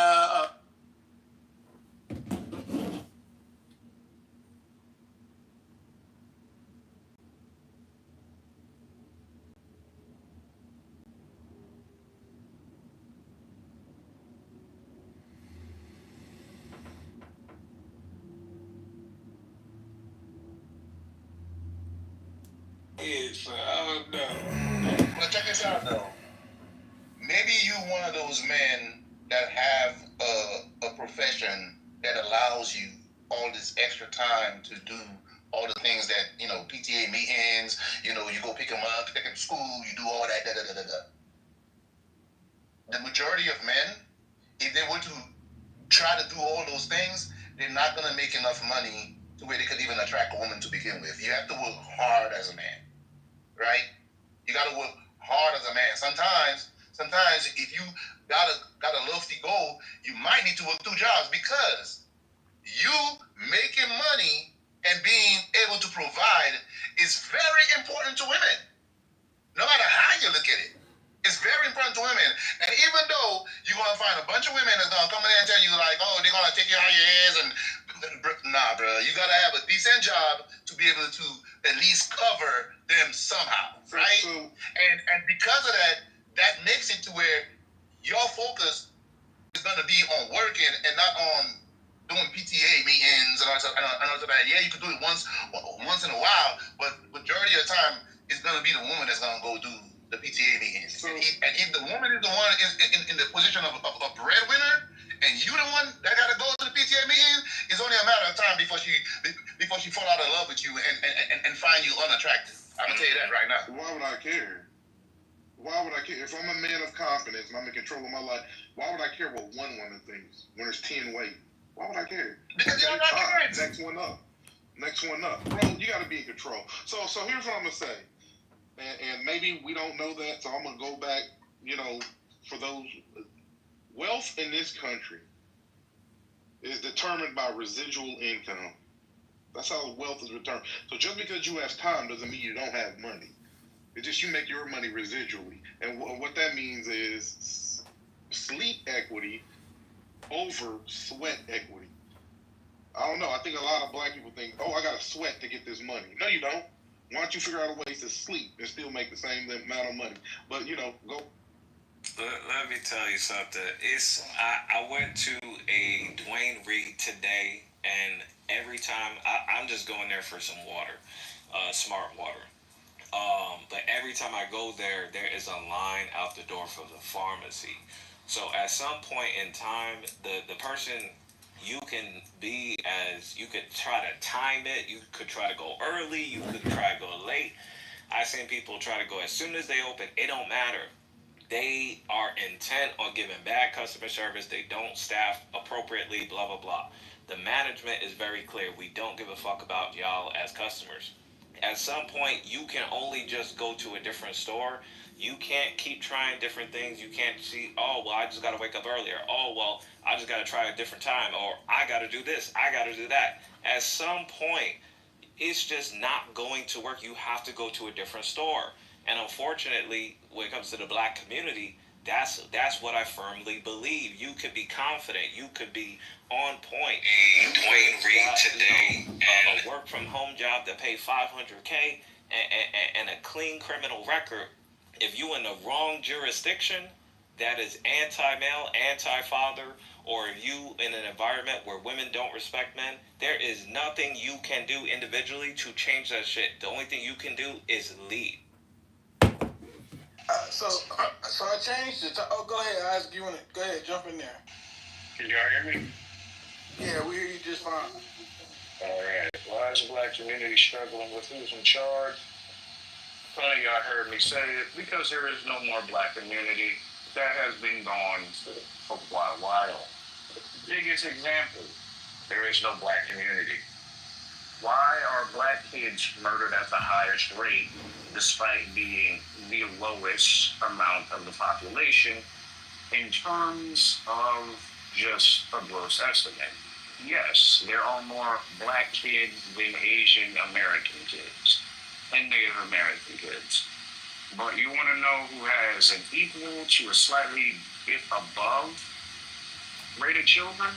But check this out though. Maybe you one of those men that have a profession that allows you all this extra time to do all the things that, PTA meetings, you go pick them up, take them to school, you do all that, The majority of men, if they were to try to do all those things, they're not going to make enough money to where they could even attract a woman to begin with. You have to work hard as a man, right? You got to work hard as a man. Sometimes if you got a lofty goal, you might need to work 2 jobs because you making money and being able to provide is very important to women. No matter how you look at it, it's very important to women. And even though you're going to find a bunch of women that's going to come in there and tell you like, oh, they're going to take you out your ears and nah, bro, you got to have a decent job to be able to at least cover them somehow, right? And because of that, that makes it to where your focus is going to be on working and not on doing PTA meetings and all that. Yeah, you could do it once in a while, but majority of the time, it's going to be the woman that's going to go do the PTA meetings. And if the woman is the one in the position of a breadwinner, and you the one that got to go to the PTA meeting, it's only a matter of time before she fall out of love with you and find you unattractive. I'm going to tell you that right now. Why would I care? Why would I care? If I'm a man of confidence and I'm in control of my life, why would I care what one woman thinks when there's 10 waiting? Why would I care? Because you're not caring. Next one up. Bro, you got to be in control. So here's what I'm going to say. And maybe we don't know that, so I'm going to go back, for those. Wealth in this country is determined by residual income. That's how wealth is determined. So just because you have time doesn't mean you don't have money. It's just you make your money residually. And what that means is sleep equity over sweat equity. I don't know. I think a lot of black people think, oh, I got to sweat to get this money. No, you don't. Why don't you figure out a way to sleep and still make the same amount of money? But, go. Let me tell you something. I went to a Dwayne Reed today, and every time I'm just going there for some water, smart water. But every time I go there, there is a line out the door for the pharmacy. So at some point in time, the person, you could try to time it. You could try to go early. You could try to go late. I've seen people try to go as soon as they open. It don't matter. They are intent on giving bad customer service. They don't staff appropriately, blah, blah, blah. The management is very clear. We don't give a fuck about y'all as customers. At some point, you can only just go to a different store. You can't keep trying different things. You can't see, oh, well, I just got to wake up earlier. Oh, well, I just got to try a different time. Or I got to do this. I got to do that. At some point, it's just not going to work. You have to go to a different store. And unfortunately, when it comes to the black community, that's what I firmly believe. You could be confident. You could be on point. Dwayne Reed today, a work from home job that pay $500K and a clean criminal record. If you in the wrong jurisdiction that is anti-male, anti-father, or if you in an environment where women don't respect men, there is nothing you can do individually to change that shit. The only thing you can do is lead. So I changed it. Oh, go ahead, Isaac. You wanna go ahead, jump in there? Can y'all hear me? Yeah, we hear you just fine. All right. Why is the black community struggling with who's in charge? Funny y'all heard me say it, because there is no more black community. That has been gone for a while. Biggest example, there is no black community. Why are black kids murdered at the highest rate despite being the lowest amount of the population in terms of just a gross estimate? Yes, there are more black kids than Asian American kids and Native American kids. But you want to know who has an equal to a slightly bit above rate of children?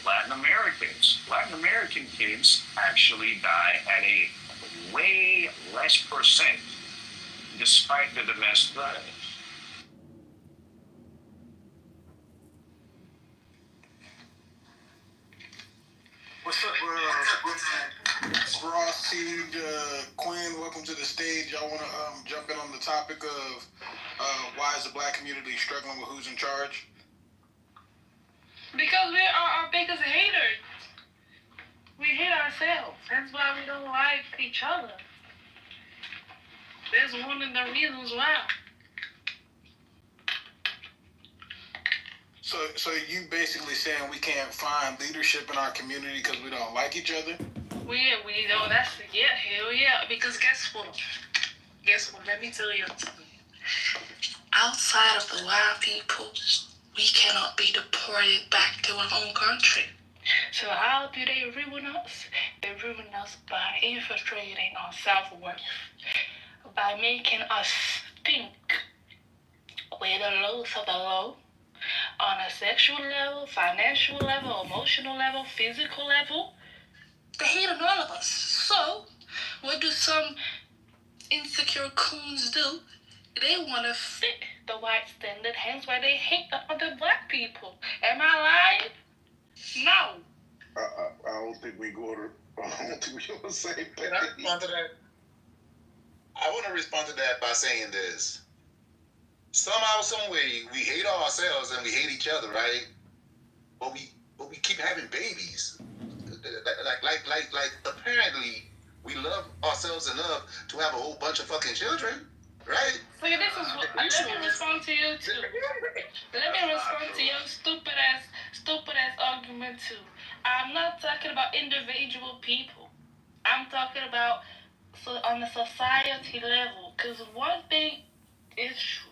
Latin Americans. Latin American kids actually die at a way less percent despite the domestic violence. What's up, Ross, Seed, Quinn? Welcome to the stage. Y'all want to jump in on the topic of why is the black community struggling with who's in charge? Because we are our biggest haters. We hate ourselves. That's why we don't like each other. That's one of the reasons why. So you basically saying we can't find leadership in our community because we don't like each other? We know hell yeah. Because guess what? Let me tell you something. Outside of the white people, we cannot be deported back to our own country. So how do they ruin us? They ruin us by infiltrating our self-worth, by making us think we're the lowest of the low on a sexual level, financial level, emotional level, physical level. They hate on all of us. So what do some insecure coons do? They want to fit the white standard, hence why they hate the other black people. Am I lying? No. I don't think we go to. I don't think we on the same page. Can I respond to that? I want to respond to that by saying this. Somehow, some way, we hate ourselves and we hate each other, right? But we keep having babies. Like apparently we love ourselves enough to have a whole bunch of fucking children, right? So this is what, let me respond to you too. Let me respond to your stupid ass argument too. I'm not talking about individual people. I'm talking about on the society level. Because one thing is true,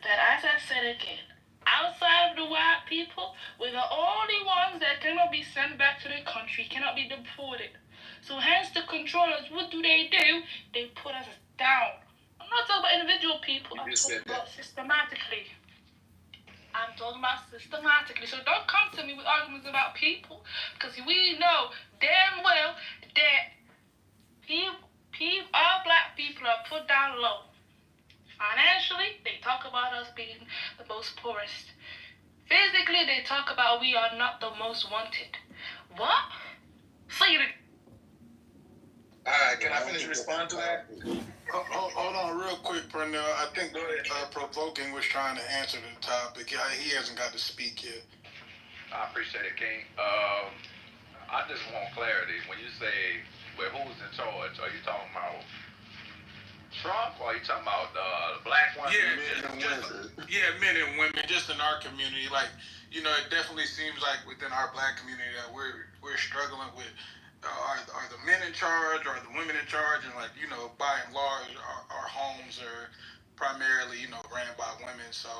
that as I said again, outside of the white people, we're the only ones that cannot be sent back to their country, cannot be deported. So hence the controllers, what do? They put us down. I'm not talking about individual people, I'm talking about systematically. I'm talking about systematically. So don't come to me with arguments about people, because we know damn well that all black people are put down low. Financially, they talk about us being the most poorest. Physically, they talk about we are not the most wanted. What? Say it. Alright, can I finish responding to that? Hold on real quick, Pernell. I think Provoking was trying to answer the topic. He hasn't got to speak yet. I appreciate it, King. I just want clarity. When you say, well, who's in charge? Are you talking about Trump, or are you talking about black women? Men and women, just in our community. Like, you know, it definitely seems like within our black community that we're struggling with. Are the men in charge, or are the women in charge? And, like, you know, by and large, our homes are primarily, you know, ran by women. So,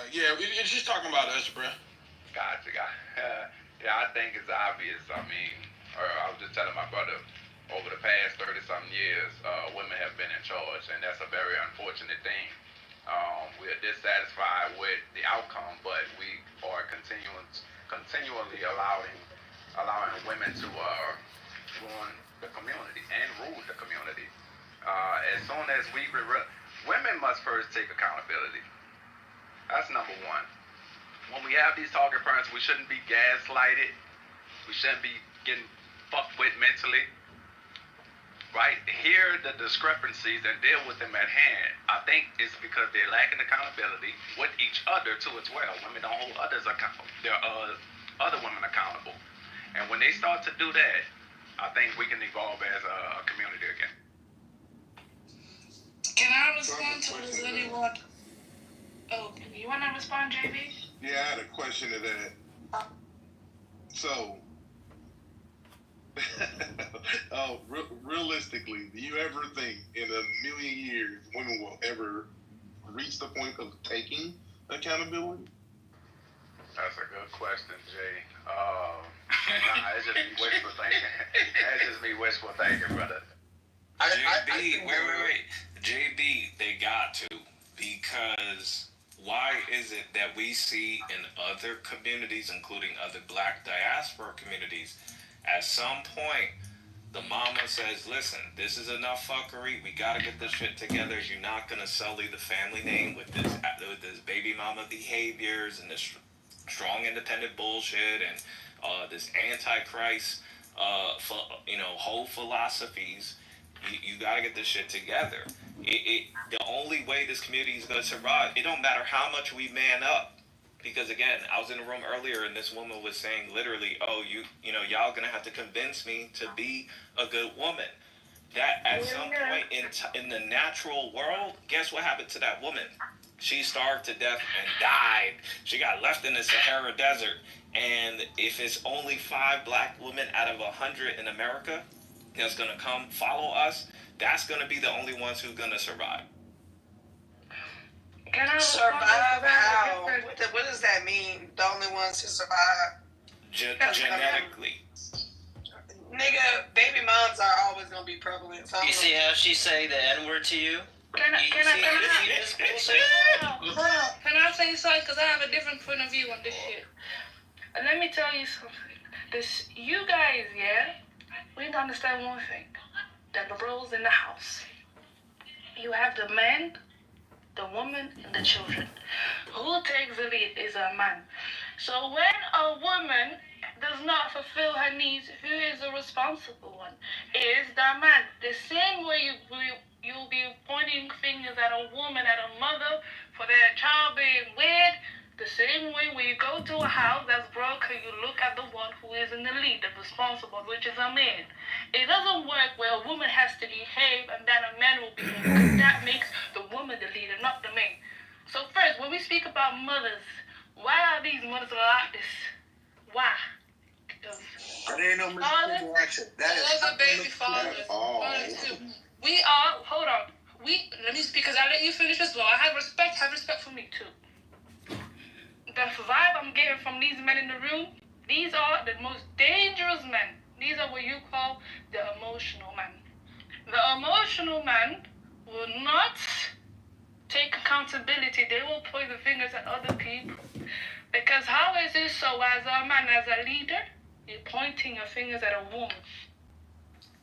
it's just talking about us, bro. Gotcha. Yeah, I think it's obvious. I mean, I was just telling my brother, over the past 30-something years, women have been in charge, and that's a very unfortunate thing. We're dissatisfied with the outcome, but we are continually allowing women to run the community and rule the community. As soon as women must first take accountability. That's number one. When we have these talking points, we shouldn't be gaslighted. We shouldn't be getting fucked with mentally. Right? Hear the discrepancies and deal with them at hand. I think it's because they're lacking accountability with each other too as well. Women don't hold others accountable. Other women accountable. And when they start to do that, I think we can evolve as a community again. Can I respond to anyone? Oh, you want to respond, JB? Yeah, I had a question to that. So, realistically, do you ever think in a million years women will ever reach the point of taking accountability? That's a good question, Jay. It's just me wishful thinking. That's just me wishful thinking, brother. Wait. JB, they got to, because why is it that we see in other communities, including other black diaspora communities, at some point, the mama says, listen, this is enough fuckery. We got to get this shit together. You're not going to sully the family name with this baby mama behaviors and this strong independent bullshit and this antichrist, whole philosophies. You got to get this shit together. The only way this community is going to survive, it don't matter how much we man up. Because again, I was in a room earlier and this woman was saying literally, y'all gonna have to convince me to be a good woman. That at some point in the natural world, guess what happened to that woman? She starved to death and died. She got left in the Sahara Desert. And if it's only 5 black women out of 100 in America that's gonna come follow us, that's gonna be the only ones who's gonna survive. Survive how? What does that mean? The only ones who survive? Genetically. Nigga, baby moms are always gonna be prevalent. So you see how she say the N-word to you? Can I say something? Because I have a different point of view on this shit. And let me tell you something. You guys, we need to understand one thing. That the roles in the house. You have the men, the woman, and the children. Who takes the lead is a man. So when a woman does not fulfill her needs, who is the responsible one? Is the man. The same way you'll be pointing fingers at a woman, at a mother, for their child being weird, the same way when you go to a house that's broken, you look at the one who is in the lead, the responsible, which is a man. It doesn't work where a woman has to behave and then a man will behave, because that makes the woman the leader, not the man. So first, when we speak about mothers, why are these mothers like this? Why? That ain't no misconception. That is a baby fathers. We are, hold on. Let me speak, because I let you finish as well. I have respect for me too. The vibe I'm getting from these men in the room, these are the most dangerous men. These are what you call the emotional men. The emotional men will not take accountability. They will point the fingers at other people. Because how is it so as a man, as a leader, you're pointing your fingers at a woman?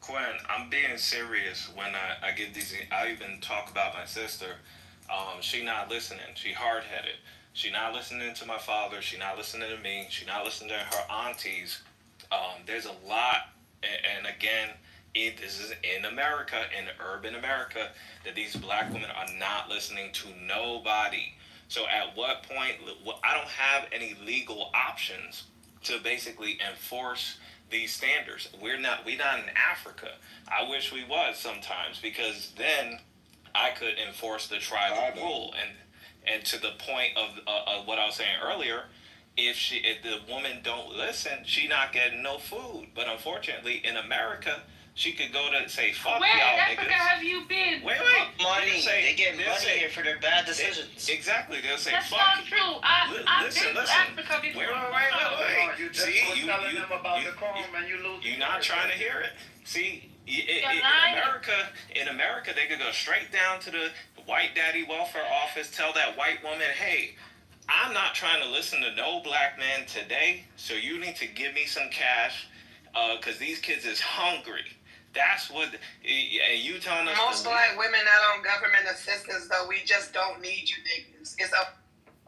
Quinn, I'm being serious when I give these. I even talk about my sister. She not listening. She hard headed. She not listening to my father. She not listening to me. She not listening to her aunties. There's a lot, and again, this is in America, in urban America, that these black women are not listening to nobody. So at what point, I don't have any legal options to basically enforce these standards. We not in Africa. I wish we was sometimes, because then I could enforce the tribal rule. And to the point of what I was saying earlier, if the woman don't listen, she not getting no food. But unfortunately, in America, she could go to say, fuck Where y'all in Africa niggas. have you been? Wait. Money. They get money here for their bad decisions. Exactly. They'll say, That's fuck. not true. I've been to Africa before. Wait. You See, you telling them about the comb and you lose. you're not trying to hear it. See, lying. in America, they could go straight down to the white daddy welfare office, tell that white woman, hey, I'm not trying to listen to no black man today, so you need to give me some cash, because these kids is hungry. That's what, you telling us. Most black women not on government assistance, though. We just don't need you niggas. It's a.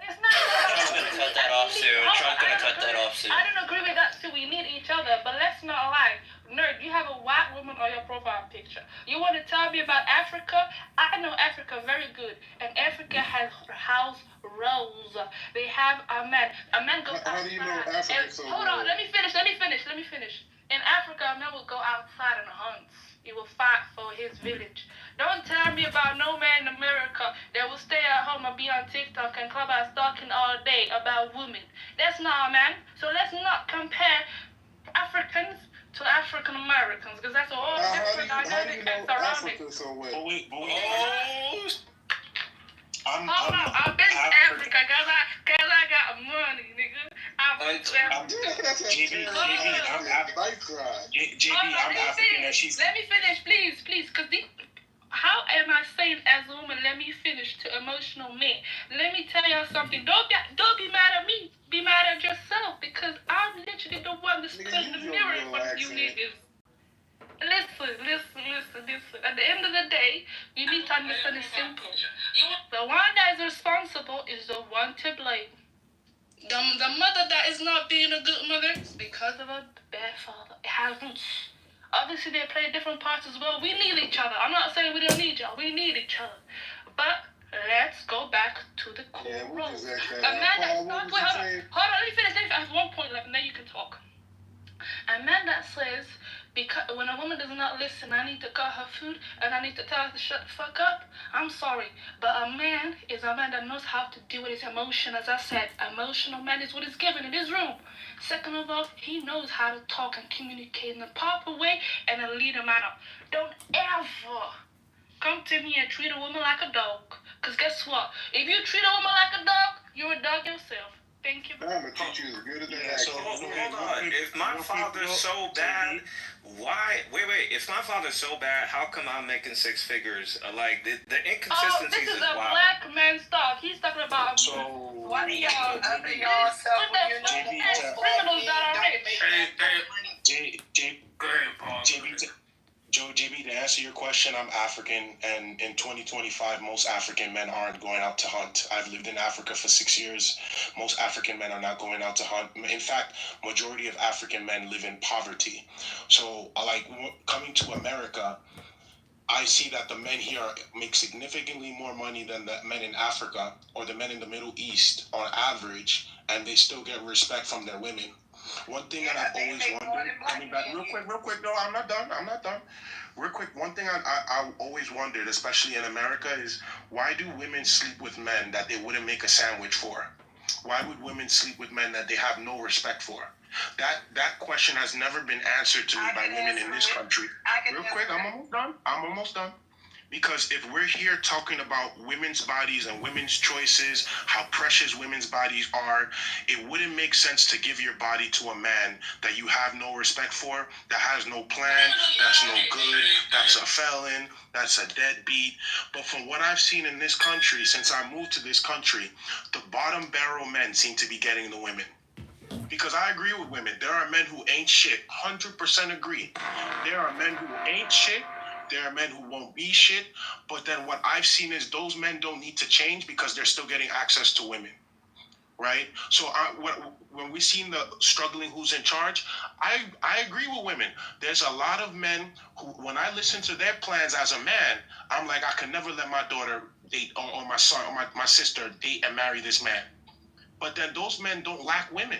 It's not. Trump's gonna cut that off soon. Trump's gonna cut that off soon. I don't agree with that too. We need each other, but let's not lie. Nerd, you have a white woman on your profile picture. You want to tell me about Africa? I know Africa very good, and Africa has house rules. They have a man. A man goes outside. How do you know Africa so Hold well? on, let me finish. In Africa, a man will go outside and hunt. He will fight for his village. Don't tell me about no man in America that will stay at home and be on TikTok and Clubhouse talking all day about women. That's not a man. So let's not compare Africans to African Americans, because that's a whole different dynamic and surrounding. Africa so well? I've been to Africa because I got money, nigga. JB, I'm African and she's. Let me finish, please, because how am I saying as a woman, let me finish, to emotional men? Let me tell y'all something. Don't be mad at me. Be mad at yourself, because I'm literally the one that's put in the mirror in front of you niggas. Listen. At the end of the day, you need to understand it's simple. The one that is responsible is the one to blame. The mother that is not being a good mother is because of a bad father. It has roots. Obviously, they play different parts as well. We need each other. I'm not saying we don't need y'all. We need each other. But let's go back to the core rules. A man that's not... Wait, hold on. Let me finish. I have one point left, and then you can talk. A man that says, because when a woman does not listen, I need to cut her food and I need to tell her to shut the fuck up. I'm sorry, but a man is a man that knows how to deal with his emotion. As I said, emotional man is what is given in this room. Second of all, he knows how to talk and communicate in a proper way and a leader manner. Don't ever come to me and treat a woman like a dog. Because guess what? If you treat a woman like a dog, you're a dog yourself. Thank you. I'm gonna teach you as good as that. So hold on. If my father's so bad, why? Wait. If my father's so bad, how come I'm making six figures? Like the inconsistencies this is is a wild. black man's stuff. He's talking about. So Why do y'all under yourself when you know criminals that are rich? JB, to answer your question, I'm African, and in 2025, most African men aren't going out to hunt. I've lived in Africa for 6 years. Most African men are not going out to hunt. In fact, majority of African men live in poverty. So, coming to America, I see that the men here make significantly more money than the men in Africa or the men in the Middle East on average, and they still get respect from their women. One thing that I've always wondered, coming back real quick, no, I'm not done. Real quick, one thing I always wondered, especially in America, is why do women sleep with men that they wouldn't make a sandwich for? Why would women sleep with men that they have no respect for? That question has never been answered to me by women in this country. Real quick, I'm almost done. Because if we're here talking about women's bodies and women's choices, how precious women's bodies are, it wouldn't make sense to give your body to a man that you have no respect for, that has no plan, that's no good, that's a felon, that's a deadbeat. But from what I've seen in this country, since I moved to this country, the bottom barrel men seem to be getting the women. Because I agree with women. There are men who ain't shit. 100% agree. There are men who ain't shit. There are men who won't be shit. But then what I've seen is those men don't need to change because they're still getting access to women. Right? So when we seen the struggling who's in charge, I agree with women. There's a lot of men who, when I listen to their plans as a man, I'm like, I could never let my daughter date or my son or my sister date and marry this man. But then those men don't lack women.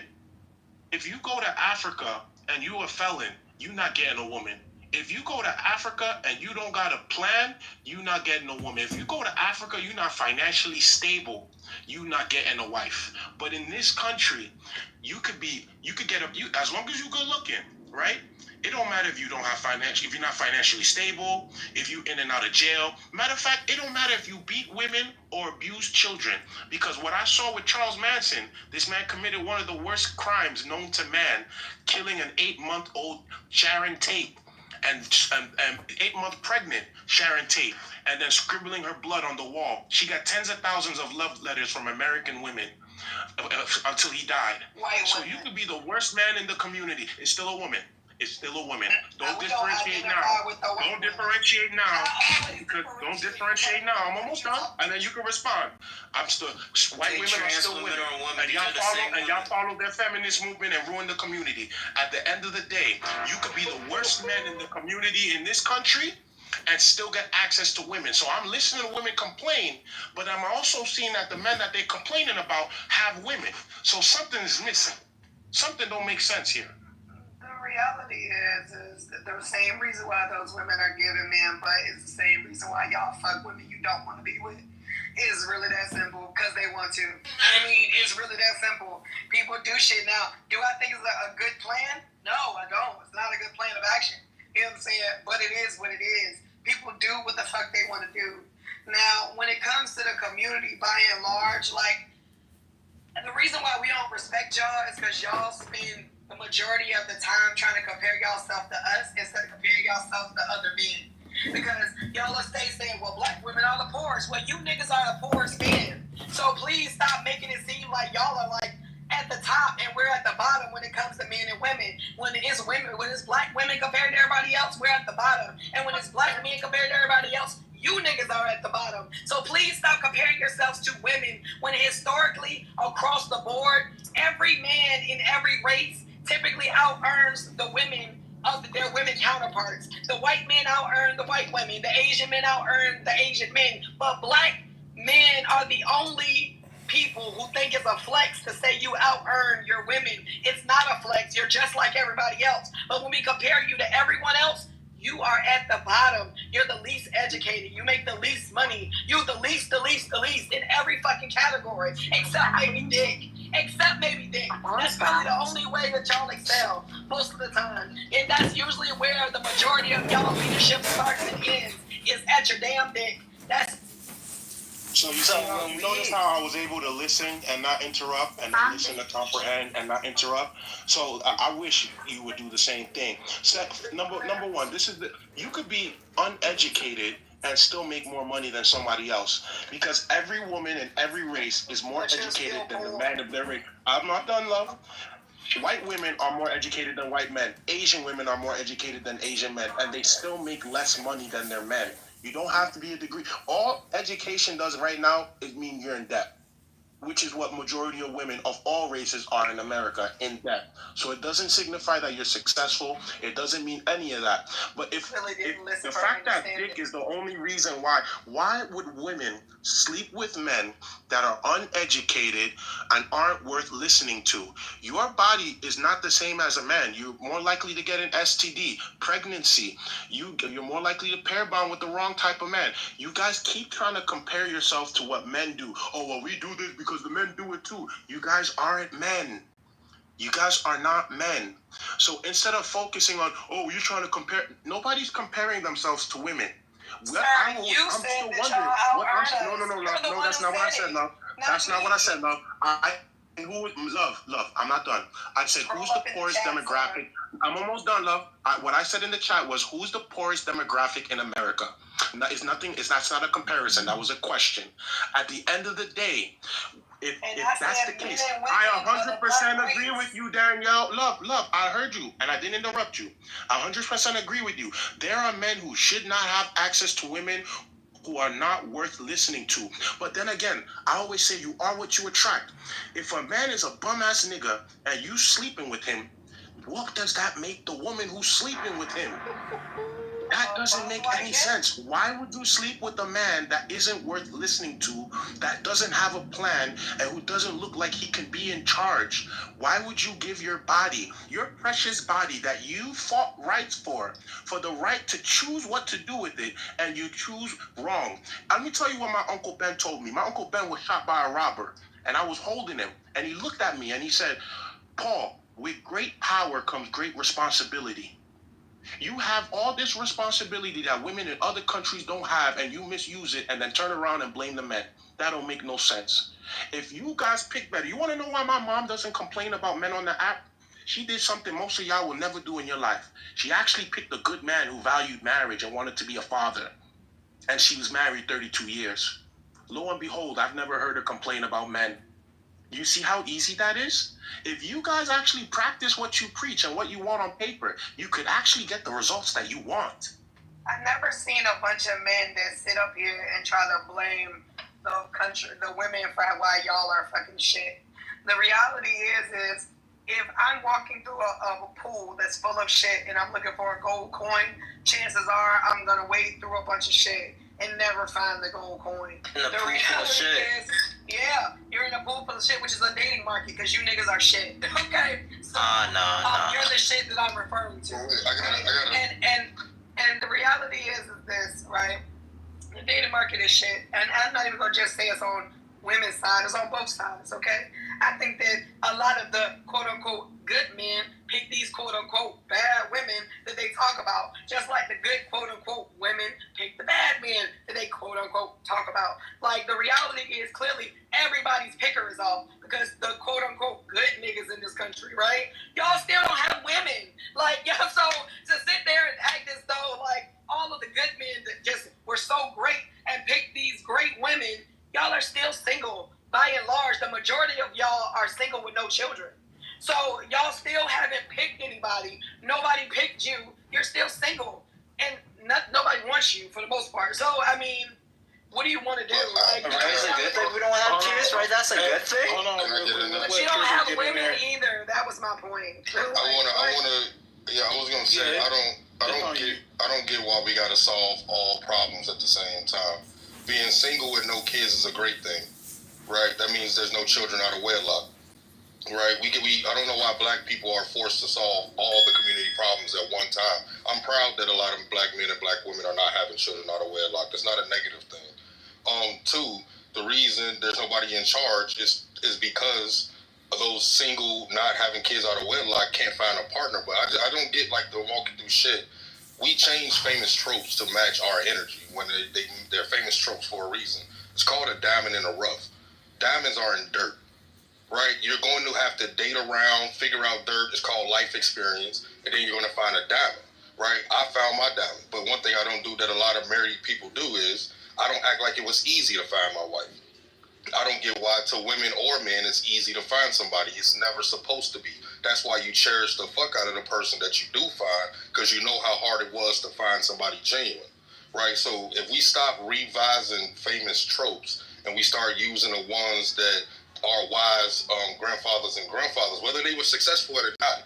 If you go to Africa and you a felon, you not getting a woman. If you go to Africa and you don't got a plan, you not getting a woman. If you go to Africa, you're not financially stable, you not getting a wife. But in this country, you could get as long as you good looking, right? It don't matter if you don't have if you're not financially stable, if you in and out of jail. Matter of fact, it don't matter if you beat women or abuse children. Because what I saw with Charles Manson, this man committed one of the worst crimes known to man, killing an 8-month-old Sharon Tate and 8-month pregnant Sharon Tate, and then scribbling her blood on the wall. She got tens of thousands of love letters from American women until he died. So you could be the worst man in the community. It's still a woman. It's still a woman. Don't differentiate now. Don't differentiate now. Because don't differentiate now. I'm almost done, and then you can respond. I'm still white women are still women, and y'all follow their feminist movement and ruin the community. At the end of the day, you could be the worst man in the community in this country and still get access to women. So I'm listening to women complain, but I'm also seeing that the men that they're complaining about have women. So something is missing. Something don't make sense here. The reality is the same reason why those women are giving men butt is the same reason why y'all fuck women you don't want to be with. It's really that simple, because they want to. I mean, it's really that simple. People do shit now. Do I think it's a good plan? No, I don't. It's not a good plan of action. You know what I'm saying? But it is what it is. People do what the fuck they want to do. Now, when it comes to the community, by and large, like, the reason why we don't respect y'all is because y'all spend the majority of the time trying to compare y'allself to us instead of comparing y'allself to other men. Because y'all will stay saying, well, black women are the poorest. Well, you niggas are the poorest men. So please stop making it seem like y'all are like at the top and we're at the bottom when it comes to men and women. When it's black women compared to everybody else, we're at the bottom. And when it's black men compared to everybody else, you niggas are at the bottom. So please stop comparing yourselves to women when historically, across the board, every man in every race typically out-earns the women of their women counterparts. The white men out-earn the white women. The Asian men out-earn the Asian men. But black men are the only people who think it's a flex to say you out-earn your women. It's not a flex. You're just like everybody else. But when we compare you to everyone else, you are at the bottom. You're the least educated. You make the least money. You the least in every fucking category. Except maybe dick. That's probably the only way that y'all excel most of the time. And that's usually where the majority of y'all leadership starts and ends, is at your damn dick. So you notice how I was able to listen and not interrupt, and then listen to comprehend and not interrupt. So I wish you would do the same thing. Number one, you could be uneducated and still make more money than somebody else, because every woman in every race is more educated than the man of their race. I'm not done, love. White women are more educated than white men. Asian women are more educated than Asian men, and they still make less money than their men. You don't have to be a degree. All education does right now is mean you're in debt, which is what majority of women of all races are in America, in debt. So it doesn't signify that you're successful. It doesn't mean any of that. But if the fact that dick is the only reason why would women sleep with men that are uneducated and aren't worth listening to? Your body is not the same as a man. You're more likely to get an STD, pregnancy. You're more likely to pair bond with the wrong type of man. You guys keep trying to compare yourself to what men do. Oh, well, we do this because the men do it too. You guys aren't men. You guys are not men. So instead of focusing on, oh, you're trying to compare, nobody's comparing themselves to women. Sir, I'm you still said that wondering. y'all What out-earned no, us. love. You're the No, one that's who not what I said said, it. love. Not That's not me. what I said, love. Love, I'm not done. I said, Scroll who's up the in the poorest chat, demographic? I'm almost done, love. What I said in the chat was, who's the poorest demographic in America? That's not a comparison. That was a question. At the end of the day, if that's the case, I 100% agree with you, Danielle. Love, I heard you, and I didn't interrupt you. I 100% agree with you. There are men who should not have access to women who are not worth listening to. But then again, I always say you are what you attract. If a man is a bum-ass nigga and you sleeping with him, what does that make the woman who's sleeping with him? That doesn't make any sense. Why would you sleep with a man that isn't worth listening to, that doesn't have a plan, and who doesn't look like he can be in charge? Why would you give your body, your precious body that you fought rights for the right to choose what to do with it, and you choose wrong? Let me tell you what my Uncle Ben told me. My Uncle Ben was shot by a robber, and I was holding him, and he looked at me and he said, Paul, with great power comes great responsibility. You have all this responsibility that women in other countries don't have, and you misuse it and then turn around and blame the men. That don't make no sense. If you guys pick better, you want to know why my mom doesn't complain about men on the app? She did something most of y'all will never do in your life. She actually picked a good man who valued marriage and wanted to be a father. And she was married 32 years. Lo and behold, I've never heard her complain about men. You see how easy that is? If you guys actually practice what you preach and what you want on paper, you could actually get the results that you want. I've never seen a bunch of men that sit up here and try to blame the women for why y'all are fucking shit. The reality is if I'm walking through a pool that's full of shit and I'm looking for a gold coin, chances are I'm gonna wade through a bunch of shit and never find the gold coin. In a pool full of shit. Yeah, you're in a pool full of shit, which is a dating market because you niggas are shit. Okay? So, no. You're the shit that I'm referring to. And the reality is this, right? The dating market is shit. And I'm not even going to just say it's on women's side. It's on both sides, okay? I think that a lot of the quote-unquote good men pick these quote-unquote bad women that they talk about, just like the good quote-unquote women pick the bad men that they quote-unquote talk about. Like, the reality is clearly everybody's picker is off because the quote-unquote good niggas in this country, right? Y'all still don't have women. Like, y'all, so to sit there and act as though, like, all of the good men that just were so great and picked these great women, y'all are still single. By and large, the majority of y'all are single with no children. So y'all still haven't picked anybody. Nobody picked you. You're still single. And nobody wants you for the most part. So, I mean, what do you want to do? Like, that's a good thing we don't have kids, right? That's a good thing. Hold on, but you don't have women either. That was my point. I was gonna say, I don't get why we gotta solve all problems at the same time. Being single with no kids is a great thing, right? That means there's no children out of wedlock, right? I don't know why black people are forced to solve all the community problems at one time. I'm proud that a lot of black men and black women are not having children out of wedlock. That's not a negative thing. Two, the reason there's nobody in charge is because of those single not having kids out of wedlock can't find a partner. But I don't get like the walking through shit. We change famous tropes to match our energy when they're famous tropes for a reason. It's called a diamond in the rough. Diamonds are in dirt, right? You're going to have to date around, figure out dirt. It's called life experience, and then you're going to find a diamond, right? I found my diamond, but one thing I don't do that a lot of married people do is I don't act like it was easy to find my wife. I don't get why to women or men it's easy to find somebody. It's never supposed to be. That's why you cherish the fuck out of the person that you do find, because you know how hard it was to find somebody genuine, right? So if we stop revising famous tropes and we start using the ones that our wise grandfathers and grandfathers, whether they were successful or not,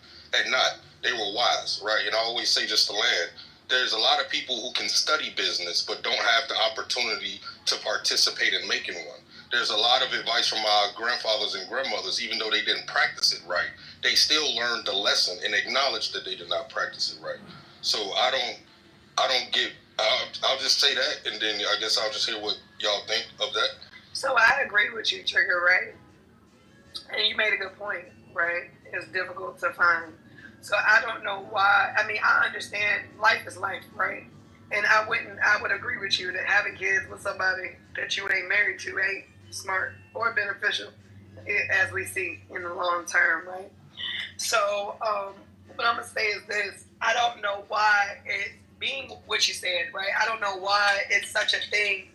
they were wise, right? And I always say, just to land, there's a lot of people who can study business but don't have the opportunity to participate in making one. There's a lot of advice from our grandfathers and grandmothers, even though they didn't practice it right, they still learned the lesson and acknowledged that they did not practice it right. So I don't get, I'll just say that, and then I guess I'll just hear what y'all think of that. So I agree with you, Trigger, right? And you made a good point, right? It's difficult to find. So I don't know why. I mean, I understand life is life, right? And I would agree with you that having kids with somebody that you ain't married to ain't smart or beneficial, as we see in the long term, right? So, what I'm gonna say is this: I don't know why it being what you said, right? I don't know why it's such a thing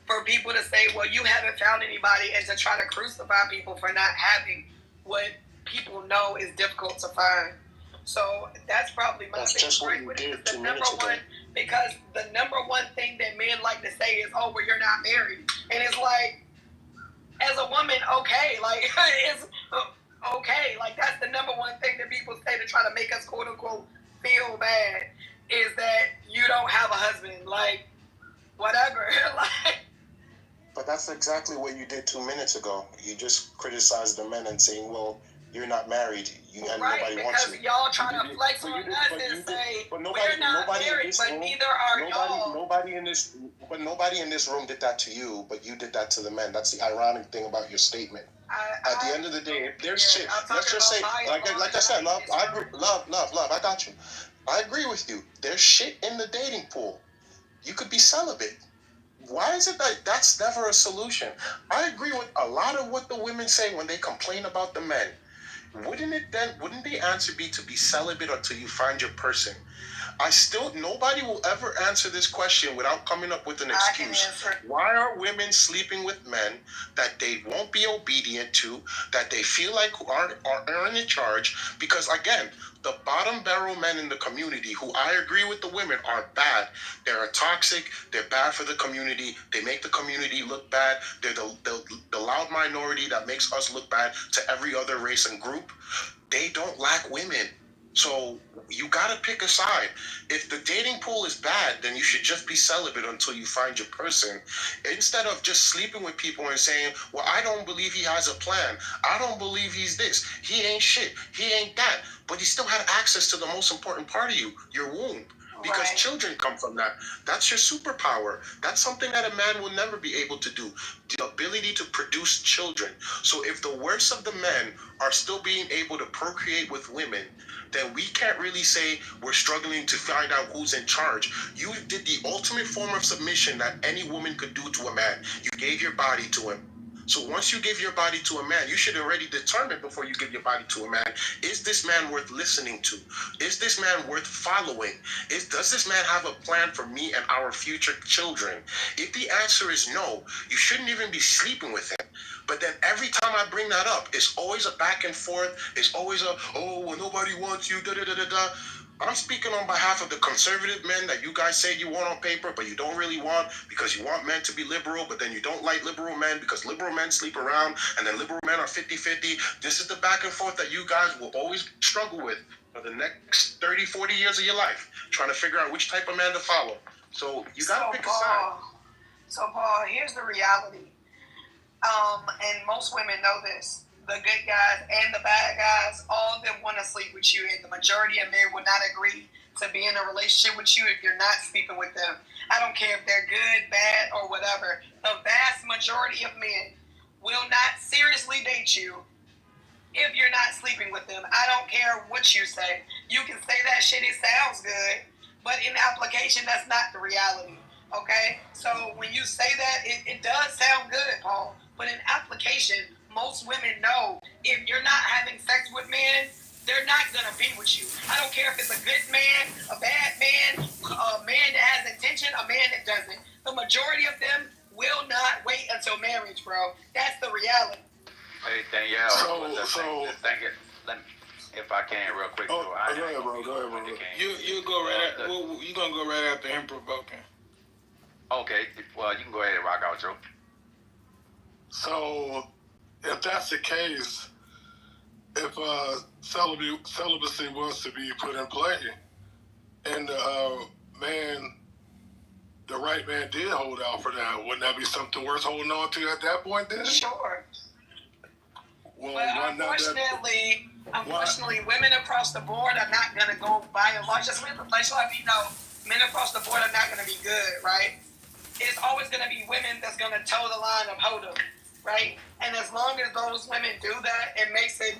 for people to say, "Well, you haven't found anybody," and to try to crucify people for not having what people know is difficult to find. So that's probably my just what right you with did it. The 2 number minutes ago. one, because the number one thing that men like to say is, "Oh, well, you're not married," and it's like, as a woman, okay, like it's okay, like that's the number one thing that people say to try to make us quote unquote feel bad is that you don't have a husband, like whatever, like. But that's exactly what you did 2 minutes ago. You just criticized the men and saying, "Well, you're not married, and Right, nobody wants you." because y'all try to flex on us and say we're not married, but neither are y'all. Nobody in this room did that to you, but you did that to the men. That's the ironic thing about your statement. At the end of the day, if there's shit, let's just say, like I said, love, I agree, love, I got you. I agree with you. There's shit in the dating pool. You could be celibate. Why is it that that's never a solution? I agree with a lot of what the women say when they complain about the men. Wouldn't the answer be to be celibate until you find your person? Nobody will ever answer this question without coming up with an excuse. Why are women sleeping with men that they won't be obedient to, that they feel like are in charge? Because again, the bottom barrel men in the community, who I agree with the women, are bad. They're toxic. They're bad for the community. They make the community look bad. They're the loud minority that makes us look bad to every other race and group. They don't lack women. So you got to pick a side. If the dating pool is bad, then you should just be celibate until you find your person, instead of just sleeping with people and saying, "Well, I don't believe he has a plan. I don't believe he's this. He ain't shit. He ain't that." But he still had access to the most important part of you, your womb. Because children come from that. That's your superpower. That's something that a man will never be able to do. The ability to produce children. So if the worst of the men are still being able to procreate with women, then we can't really say we're struggling to find out who's in charge. You did the ultimate form of submission that any woman could do to a man. You gave your body to him. So once you give your body to a man, you should already determine before you give your body to a man, is this man worth listening to? Is this man worth following? Does this man have a plan for me and our future children? If the answer is no, you shouldn't even be sleeping with him. But then every time I bring that up, it's always a back and forth. It's always well, nobody wants you, da-da-da-da-da. I'm speaking on behalf of the conservative men that you guys say you want on paper, but you don't really want because you want men to be liberal, but then you don't like liberal men because liberal men sleep around and then liberal men are 50-50. This is the back and forth that you guys will always struggle with for the next 30, 40 years of your life, trying to figure out which type of man to follow. So you got to pick a side. So, Paul, here's the reality. And most women know this. The good guys and the bad guys, all of them want to sleep with you, and the majority of men will not agree to be in a relationship with you if you're not sleeping with them. I don't care if they're good, bad, or whatever. The vast majority of men will not seriously date you if you're not sleeping with them. I don't care what you say. You can say that shit, it sounds good, but in application, that's not the reality. Okay? So when you say that, it does sound good, Paul, but in application, most women know if you're not having sex with men, they're not going to be with you. I don't care if it's a good man, a bad man, a man that has intention, a man that doesn't. The majority of them will not wait until marriage, bro. That's the reality. Hey, Danielle, if I can, real quick. Go ahead, bro. You go right after. You gonna go right after him provoking. Okay, well, you can go ahead and rock out, Joe. So, if that's the case, if celibacy was to be put in play, and the right man did hold out for that, wouldn't that be something worth holding on to at that point then? Sure. Well, unfortunately, women across the board are not going to go by and large. Just let me know, men across the board are not going to be good, right? It's always going to be women that's going to toe the line of hold up, right? And as long as those women do that, it makes it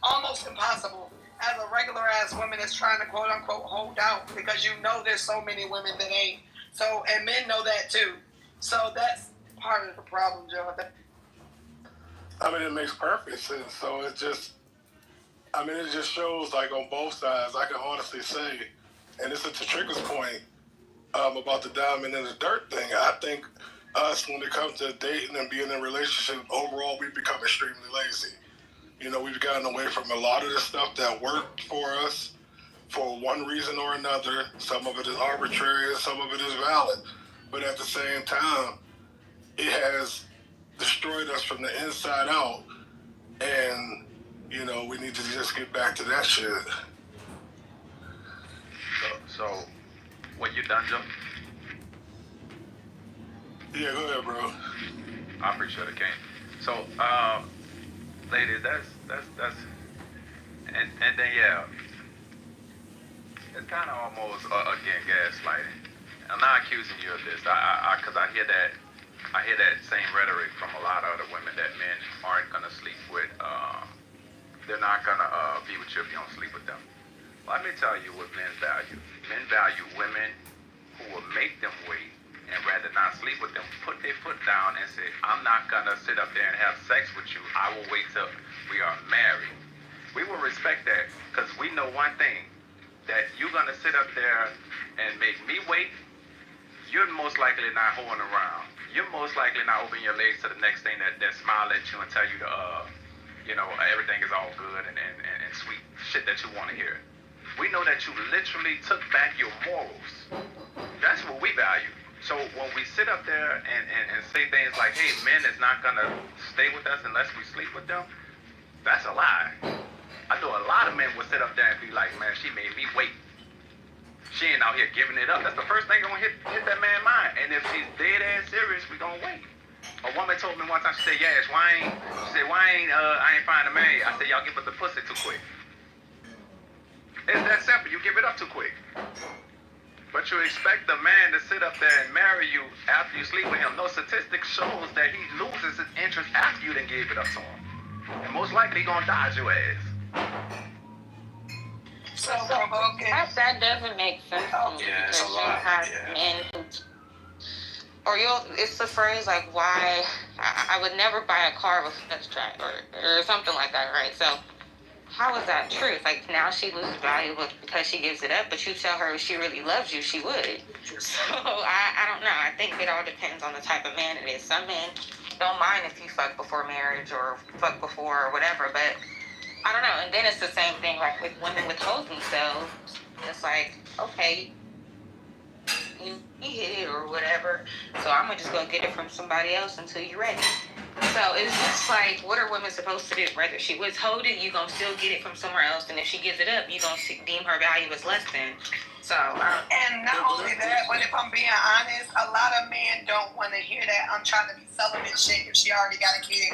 almost impossible as a regular ass woman that's trying to quote unquote hold out, because you know there's so many women that ain't. So, and men know that too. So that's part of the problem, Joe. I mean, it makes perfect sense. So it just shows like on both sides. I can honestly say, and this is to Trigger's point about the diamond in the dirt thing. I think us, when it comes to dating and being in a relationship, overall, we've become extremely lazy. You know, we've gotten away from a lot of the stuff that worked for us for one reason or another. Some of it is arbitrary, and some of it is valid. But at the same time, it has destroyed us from the inside out. And, you know, we need to just get back to that shit. So when you done, Joe? Yeah, go ahead, bro. I appreciate it, King. So, ladies, that's and then yeah, it's kind of almost again gaslighting. I'm not accusing you of this, because I hear that same rhetoric from a lot of other women that men aren't gonna sleep with. They're not gonna be with you if you don't sleep with them. Let me tell you what men value. Men value women who will make them wait and rather not sleep with them, put their foot down and say, I'm not gonna sit up there and have sex with you. I will wait till we are married. We will respect that, because we know one thing, that you're gonna sit up there and make me wait. You're most likely not holding around. You're most likely not opening your legs to the next thing that smile at you and tell you to, everything is all good and sweet shit that you want to hear. We know that you literally took back your morals. That's what we value. So when we sit up there and say things like, hey, men is not going to stay with us unless we sleep with them, that's a lie. I know a lot of men would sit up there and be like, man, she made me wait. She ain't out here giving it up. That's the first thing gonna hit that man's mind. And if she's dead ass serious, we gonna wait. A woman told me one time, she said, Yash, I ain't find a man. I said, y'all give us the pussy too quick. It's that simple. You give it up too quick. But you expect the man to sit up there and marry you after you sleep with him. No statistic shows that he loses his interest after you done gave it up to him. And most likely he gonna dodge your ass. So okay. That doesn't make sense to me, because you have men who, it's the phrase like, why, I would never buy a car with a track or something like that, right? So how is that truth? Like, now she loses value because she gives it up, but you tell her if she really loves you, she would. So I don't know. I think it all depends on the type of man it is. Some men don't mind if you fuck before marriage or fuck before or whatever, but I don't know. And then it's the same thing like with women withhold themselves. It's like, okay, you hit it or whatever, so I'm gonna just go get it from somebody else until you're ready. So it's just like, what are women supposed to do? Whether she withhold it, you gonna still get it from somewhere else, and if she gives it up, you gonna deem her value as less than. So and not only that, but if I'm being honest, a lot of men don't want to hear that I'm trying to be celibate shit if she already got a kid.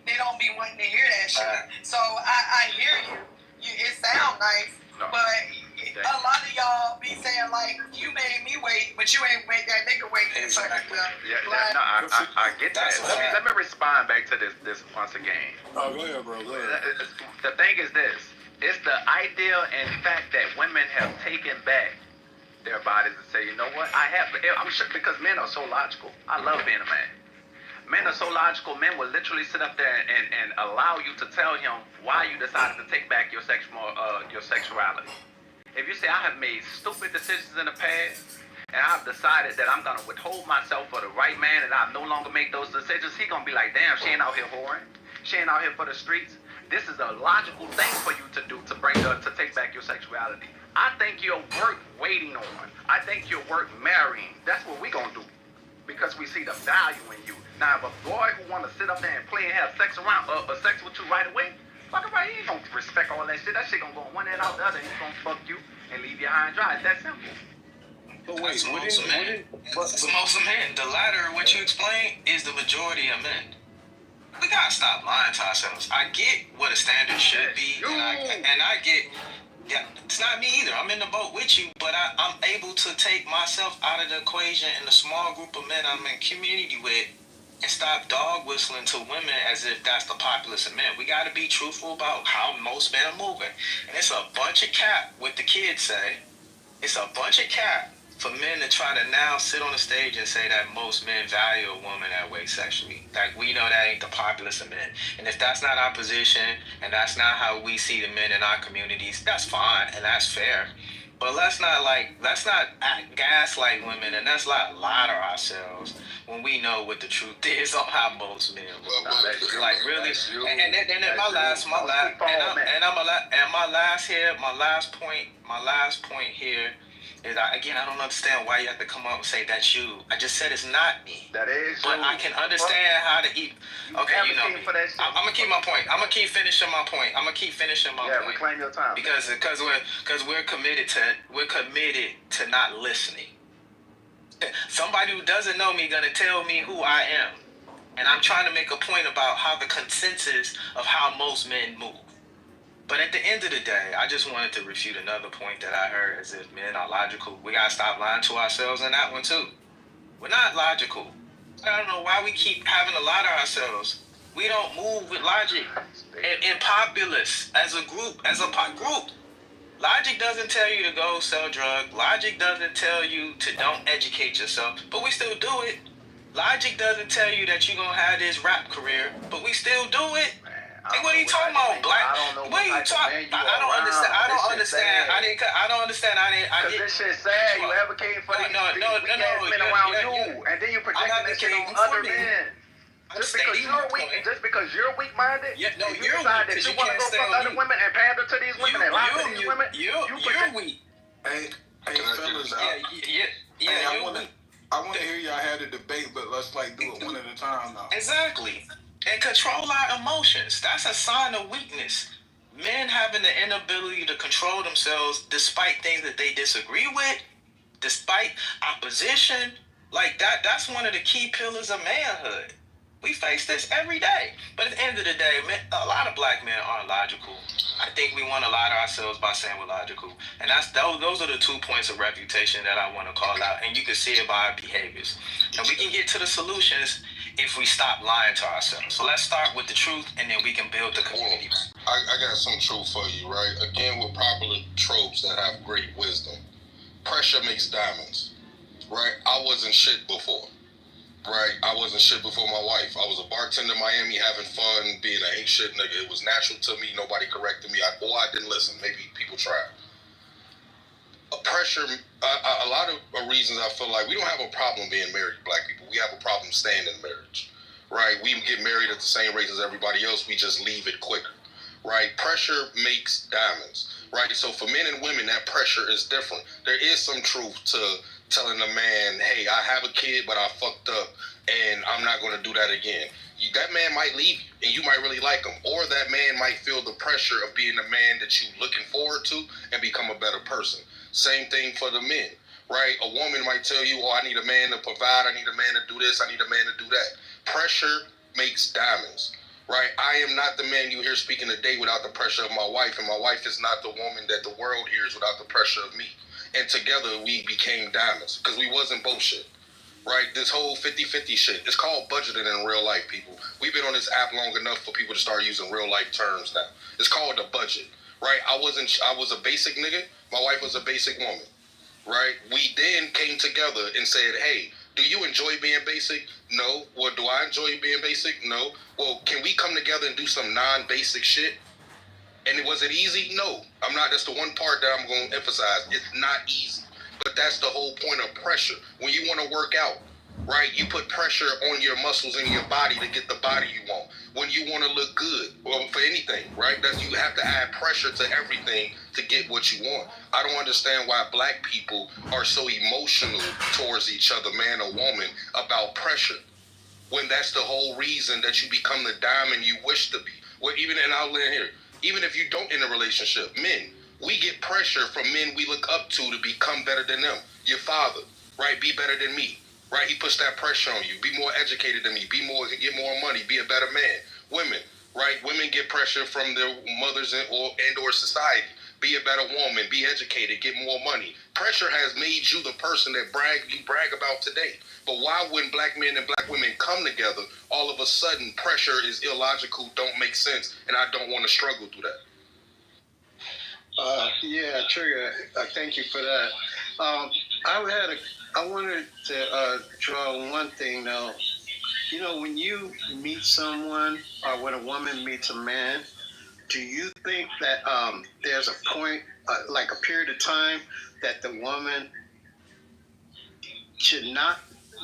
They don't be wanting to hear that shit. So I hear you. It sounds nice, but a lot of y'all be saying like, you made me wait, but you ain't make that nigga wait. Exactly. I get that. Let me respond back to this once again. Oh, go ahead, bro. Go ahead. The thing is this. It's the idea and fact that women have taken back their bodies and say, you know what, I'm sure, because men are so logical. I love being a man. Men are so logical. Men will literally sit up there and allow you to tell him why you decided to take back your sexuality. If you say, I have made stupid decisions in the past, and I've decided that I'm going to withhold myself for the right man, and I no longer make those decisions, he going to be like, damn, she ain't out here whoring. She ain't out here for the streets. This is a logical thing for you to do, to take back your sexuality. I think you're worth waiting on. I think you're worth marrying. That's what we gonna do, because we see the value in you. Now, if a boy who wanna sit up there and play and have sex with you right away, fuck right, he ain't gonna respect all that shit. That shit gonna go one end out the other. He's gonna fuck you and leave you high and dry. It's that simple. But wait, most of men. The latter, what you explained, is the majority of men. We gotta stop lying to ourselves. I get what a standard should be, and I get, it's not me either. I'm in the boat with you, but I'm able to take myself out of the equation in the small group of men I'm in community with and stop dog whistling to women as if that's the populace of men. We got to be truthful about how most men are moving. And it's a bunch of cap, what the kids say. It's a bunch of cap for men to try to now sit on the stage and say that most men value a woman that way sexually. Like, we know that ain't the populace of men. And if that's not our position, and that's not how we see the men in our communities, that's fine, and that's fair. But let's not gaslight women, and let's not lie to ourselves when we know what the truth is on how most men move. Like, really. And then my last point here is, I don't understand why you have to come up and say that's you. I just said it's not me. That is But you. I can understand how to eat. Okay, you know me. I'm gonna keep my point. I'm gonna keep finishing my point. Yeah, reclaim your time. Because we're committed to not listening. Somebody who doesn't know me gonna tell me who I am, and I'm trying to make a point about how the consensus of how most men move. But at the end of the day, I just wanted to refute another point that I heard, as if men are logical. We gotta stop lying to ourselves on that one too. We're not logical. I don't know why we keep having to lie to ourselves. We don't move with logic. And populace, as a group, group. Logic doesn't tell you to go sell drugs. Logic doesn't tell you to don't educate yourself, but we still do it. Logic doesn't tell you that you're gonna have this rap career, but we still do it. Hey, what are you talking about, black? What are you talking? I don't understand. I don't understand. This shit sad. You advocating for these men around you, and then you projecting this shit on other men. Just because you're weak-minded, you're decide that you want to go fuck other women and pander to these women and lie to these women. You're weak. Hey, fellas. I want to hear y'all have the debate, but let's do it one at a time now. Exactly. And control our emotions. That's a sign of weakness. Men having the inability to control themselves despite things that they disagree with, despite opposition, like that's one of the key pillars of manhood. We face this every day. But at the end of the day, a lot of black men aren't logical. I think we want to lie to ourselves by saying we're logical. And those are the 2 points of refutation that I want to call out. And you can see it by our behaviors. And we can get to the solutions if we stop lying to ourselves. So let's start with the truth, and then we can build the community. I got some truth for you, right? Again, with popular tropes that have great wisdom. Pressure makes diamonds, right? I wasn't shit before. Right, I wasn't shit before my wife. I was a bartender in Miami having fun, being an ain't shit nigga. It was natural to me. Nobody corrected me. I didn't listen. Maybe people tried. Pressure, a lot of reasons I feel like we don't have a problem being married, black people. We have a problem staying in marriage. Right, we get married at the same rate as everybody else. We just leave it quicker. Right, pressure makes diamonds. Right, so for men and women, that pressure is different. There is some truth to telling a man, hey, I have a kid, but I fucked up, and I'm not going to do that again. That man might leave you, and you might really like him. Or that man might feel the pressure of being the man that you're looking forward to and become a better person. Same thing for the men, right? A woman might tell you, I need a man to provide, I need a man to do this, I need a man to do that. Pressure makes diamonds, right? I am not the man you hear speaking today without the pressure of my wife, and my wife is not the woman that the world hears without the pressure of me. And together we became diamonds because we wasn't bullshit, right? This whole 50-50 shit, it's called budgeting in real life, people. We've been on this app long enough for people to start using real life terms now. It's called a budget, right? I was a basic nigga. My wife was a basic woman, right? We then came together and said, hey, do you enjoy being basic? No. Well, do I enjoy being basic? No. Well, can we come together and do some non-basic shit? And was it easy? No. I'm not. That's the one part that I'm going to emphasize. It's not easy. But that's the whole point of pressure. When you want to work out, right, you put pressure on your muscles in your body to get the body you want. When you want to look good, well, for anything, right, you have to add pressure to everything to get what you want. I don't understand why black people are so emotional towards each other, man or woman, about pressure, when that's the whole reason that you become the diamond you wish to be. Well, and I'll land here. Even if you don't in a relationship, men, we get pressure from men we look up to become better than them. Your father, right? Be better than me, right? He puts that pressure on you. Be more educated than me. Get more money. Be a better man. Women, right? Women get pressure from their mothers or society. be a better woman, be educated, get more money. Pressure has made you the person that you brag about today. But why when black men and black women come together, all of a sudden pressure is illogical, don't make sense, and I don't want to struggle through that? Yeah, Trigger, thank you for that. I wanted to draw one thing though. You know, when you meet someone or when a woman meets a man, do you think that there's a point, like a period of time, that the woman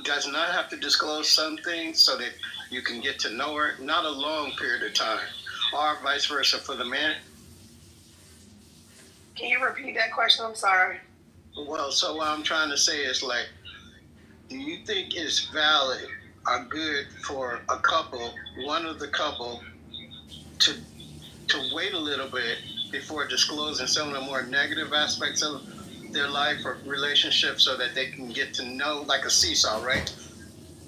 does not have to disclose something so that you can get to know her? Not a long period of time, or vice versa for the man? Can you repeat that question? I'm sorry. Well, so what I'm trying to say is like, do you think it's valid or good for a couple, one of the couple, to wait a little bit before disclosing some of the more negative aspects of their life or relationship so that they can get to know, like a seesaw, right?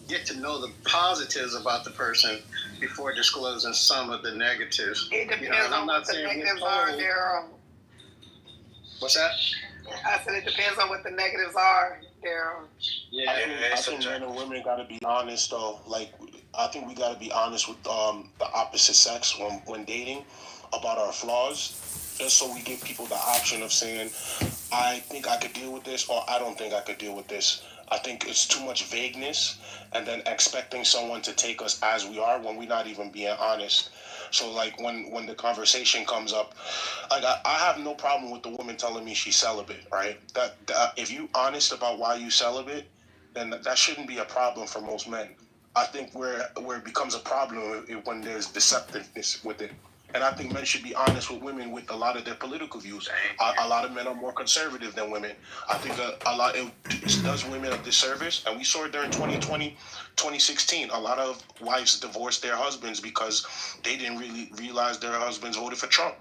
Get to know the positives about the person before disclosing some of the negatives. It depends on what the negatives are, Daryl. What's that? I said it depends on what the negatives are, Daryl. Yeah, I think men and women got to be honest though. Like, I think we got to be honest with the opposite sex when dating about our flaws, just so we give people the option of saying, I think I could deal with this, or I don't think I could deal with this. I think it's too much vagueness, and then expecting someone to take us as we are when we're not even being honest. So, like, when the conversation comes up, like, I have no problem with the woman telling me she's celibate, right? That if you honest about why you celibate, then that shouldn't be a problem for most men. I think where it becomes a problem is when there's deceptiveness with it. And I think men should be honest with women with a lot of their political views. A lot of men are more conservative than women. I think it does women a disservice. And we saw it during 2020, 2016. A lot of wives divorced their husbands because they didn't really realize their husbands voted for Trump.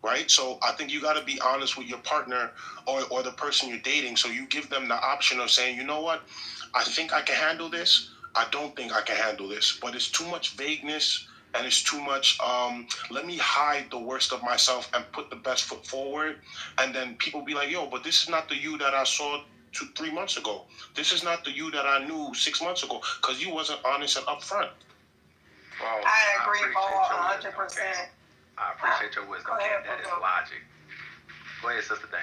Right? So I think you got to be honest with your partner or the person you're dating. So you give them the option of saying, you know what? I think I can handle this. I don't think I can handle this. But it's too much vagueness. And it's too much, let me hide the worst of myself and put the best foot forward. And then people be like, yo, but this is not the you that I saw 2-3 months ago. This is not the you that I knew 6 months ago, because you wasn't honest and upfront. Well, I agree, Paul, 100%. I appreciate your wisdom, Ken. That is logic. Go ahead, Sister Dane.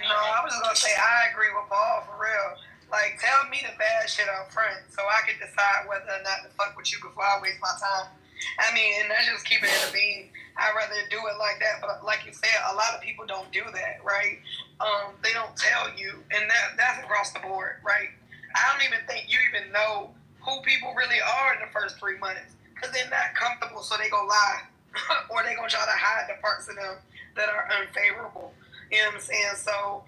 No, I was just going to say, I agree with Paul, for real. Like, tell me the bad shit up front so I can decide whether or not to fuck with you before I waste my time. I mean, and that's just keeping it a bean. I'd rather do it like that. But like you said, a lot of people don't do that, right? They don't tell you. And that's across the board, right? I don't even think you even know who people really are in the first 3 months because they're not comfortable, so they gonna lie. Or they gonna try to hide the parts of them that are unfavorable. You know what I'm saying? So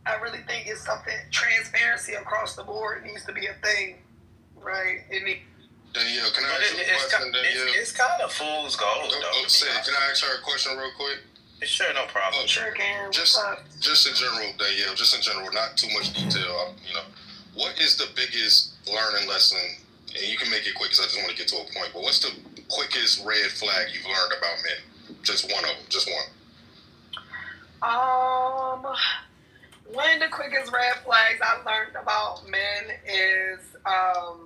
I really think it's something, transparency across the board needs to be a thing, right? Danielle, can I ask you a question, Danielle? It's kind of fool's gold, though. Can I ask her a question real quick? Sure, no problem. Sure can. Just in general, Danielle, not too much detail. What is the biggest learning lesson, and you can make it quick because I just want to get to a point, but what's the quickest red flag you've learned about men? Just one of them, just one. One of the quickest red flags I learned about men is how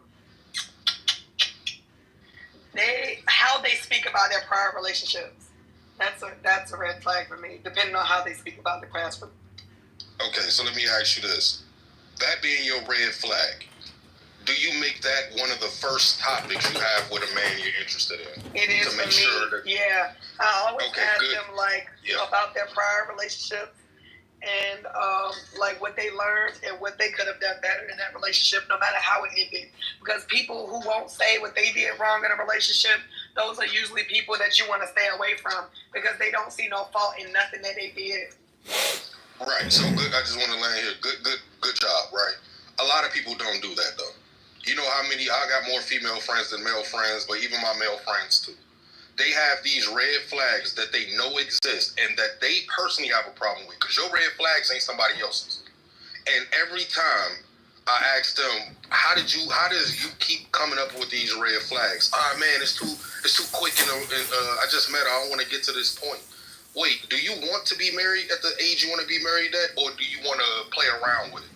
they speak about their prior relationships. That's a red flag for me, depending on how they speak about the past. Okay, so let me ask you this. That being your red flag, do you make that one of the first topics you have with a man you're interested in? It is to make for me. Sure that, yeah, I always ask them about their prior relationships and like what they learned and what they could have done better in that relationship, no matter how it ended. Because people who won't say what they did wrong in a relationship, those are usually people that you want to stay away from because they don't see no fault in nothing that they did. Right. So good. I just want to land here. Good job. Right. A lot of people don't do that though. You know how many? I got more female friends than male friends, but even my male friends too. They have these red flags that they know exist and that they personally have a problem with because your red flags ain't somebody else's. And every time I ask them, how does you keep coming up with these red flags? Man, it's too quick and I just met her. I don't want to get to this point. wait, do you want to be married at the age you want to be married at, or do you want to play around with it?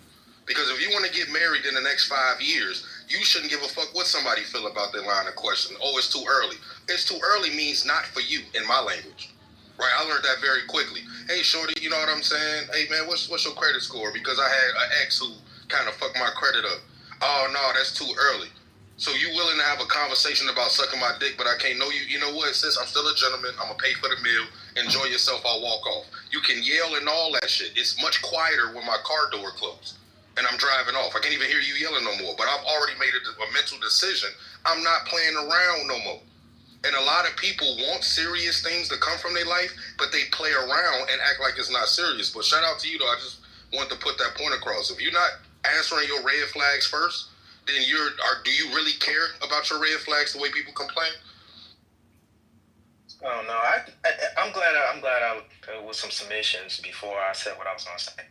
Because if you want to get married in the next 5 years, you shouldn't give a fuck what somebody feel about that line of question. Oh, it's too early. It's too early means not for you in my language. Right? I learned that very quickly. Hey, shorty, you know what I'm saying? Hey, man, what's your credit score? Because I had an ex who kind of fucked my credit up. Oh, no, that's too early. So you willing to have a conversation about sucking my dick, but I can't know you. You know what, sis? I'm still a gentleman. I'm going to pay for the meal. Enjoy yourself. I'll walk off. You can yell and all that shit. It's much quieter when my car door closed and I'm driving off. I can't even hear you yelling no more, but I've already made a mental decision. I'm not playing around no more. And a lot of people want serious things to come from their life, but they play around and act like it's not serious. But shout out to you, though. I just want to put that point across. If you're not answering your red flags first, then do you really care about your red flags the way people complain? I don't know. I'm glad I with some submissions before I said what I was going to say.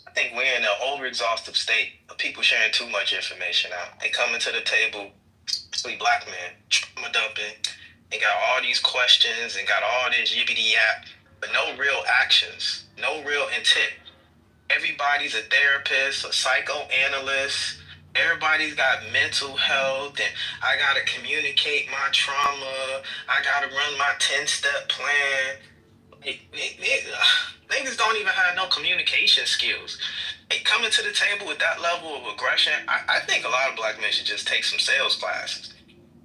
I think we're in an over-exhaustive state of people sharing too much information out. They come into the table, especially black men, trauma dumping, and got all these questions and got all this yippity-yap, but no real actions, no real intent. Everybody's a therapist, a psychoanalyst. Everybody's got mental health, and I gotta communicate my trauma. I gotta run my 10-step plan. Niggas don't even have no communication skills. They coming to the table with that level of aggression. I think a lot of black men should just take some sales classes.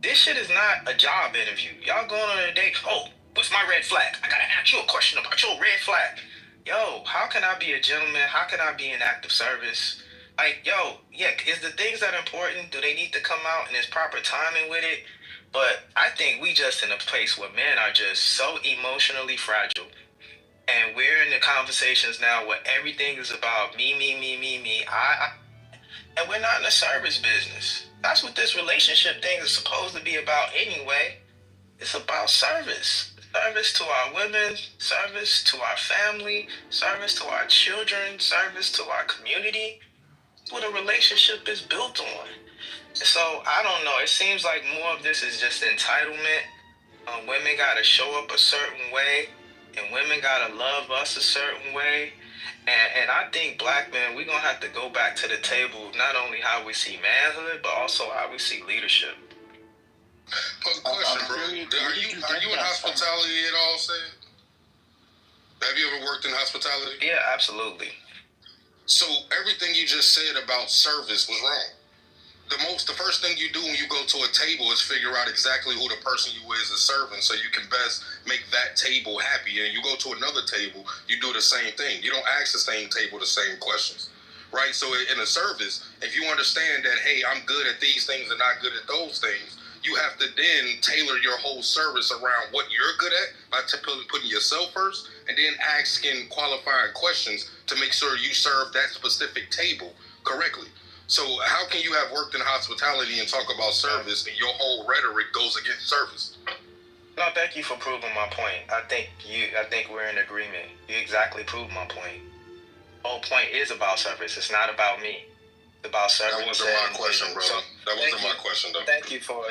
This shit is not a job interview. Y'all going on a date. Oh, what's my red flag? I gotta ask you a question about your red flag. Yo, how can I be a gentleman? How can I be an active service? Like, yo, yeah, is the things that are important, do they need to come out and there's proper timing with it? But I think we just in a place where men are just so emotionally fragile. And we're in the conversations now where everything is about me, and we're not in the service business. That's what this relationship thing is supposed to be about anyway. It's about service. Service to our women, service to our family, service to our children, service to our community. That's what a relationship is built on. So, I don't know. It seems like more of this is just entitlement. Women got to show up a certain way, and women got to love us a certain way. And I think black men, we're going to have to go back to the table, not only how we see manhood, but also how we see leadership. Question, bro. Are you in hospitality at all, Sid? Have you ever worked in hospitality? Yeah, absolutely. So everything you just said about service was wrong. The first thing you do when you go to a table is figure out exactly who the person you is serving, so you can best make that table happy. And you go to another table, you do the same thing. You don't ask the same table the same questions, right? So in a service, if you understand that, hey, I'm good at these things and not good at those things, you have to then tailor your whole service around what you're good at by putting yourself first, and then asking qualifying questions to make sure you serve that specific table correctly. So how can you have worked in hospitality and talk about service and your whole rhetoric goes against service? No, thank you for proving my point. I think we're in agreement. You exactly proved my point. The whole point is about service. It's not about me. It's about service. That wasn't my question, brother. That wasn't my question, though. Thank you for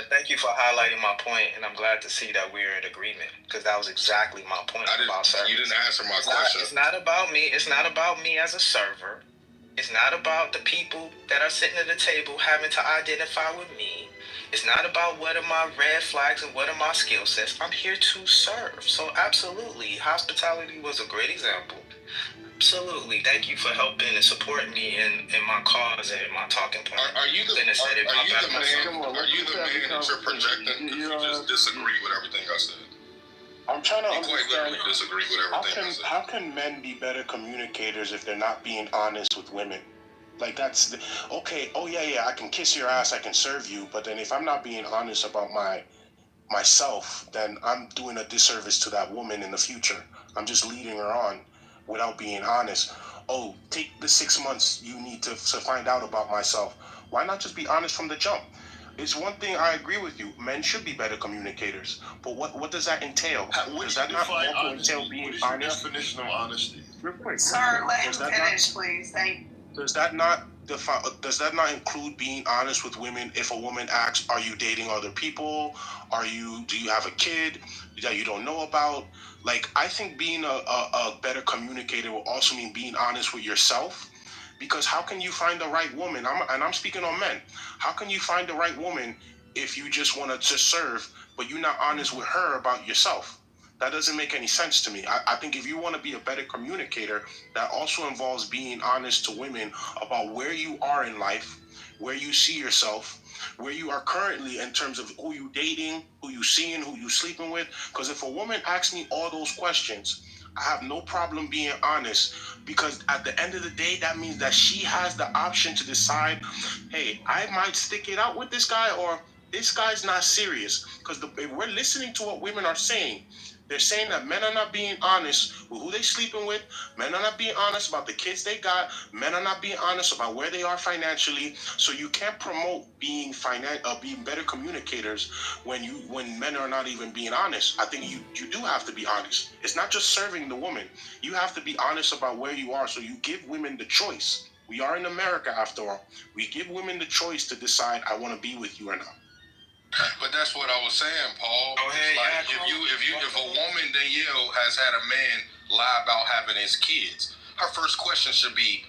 highlighting my point, and I'm glad to see that we're in agreement, because that was exactly my point about service. You didn't answer my question. It's not about me. It's not about me as a server. It's not about the people that are sitting at the table having to identify with me. It's not about what are my red flags and what are my skill sets. I'm here to serve. So absolutely, hospitality was a great example. Absolutely. Thank you for helping and supporting me in my cause and in my talking point. Are you the man that you're projecting? You just disagree with everything I said. I'm trying to understand. Quite literally disagree with everything I said. How can men be better communicators if they're not being honest with women? Like, that's okay. Oh yeah, I can kiss your ass, I can serve you, but then if I'm not being honest about myself, then I'm doing a disservice to that woman in the future. I'm just leading her on without being honest. Oh, take the 6 months you need to find out about myself. Why not just be honest from the jump? It's one thing, I agree with you. Men should be better communicators. But what does that entail? Does that not also entail being honest? What is your definition of honesty? Sir, let him finish, please. Thank you. Does that not does that not include being honest with women? If a woman asks, are you dating other people? Do you have a kid that you don't know about? Like, I think being a better communicator will also mean being honest with yourself. Because how can you find the right woman? I'm speaking on men. How can you find the right woman if you just want to just serve, but you're not honest with her about yourself? That doesn't make any sense to me. I think if you want to be a better communicator, that also involves being honest to women about where you are in life, where you see yourself, where you are currently in terms of who you dating, who you seeing, who you sleeping with. Because if a woman asks me all those questions, I have no problem being honest, because at the end of the day, that means that she has the option to decide, hey, I might stick it out with this guy, or this guy's not serious. Because if we're listening to what women are saying, they're saying that men are not being honest with who they're sleeping with. Men are not being honest about the kids they got. Men are not being honest about where they are financially. So you can't promote being better communicators when men are not even being honest. I think you do have to be honest. It's not just serving the woman. You have to be honest about where you are. So you give women the choice. We are in America, after all. We give women the choice to decide, I want to be with you or not. But that's what I was saying, Paul. If a woman, Danielle, has had a man lie about having his kids, her first question should be,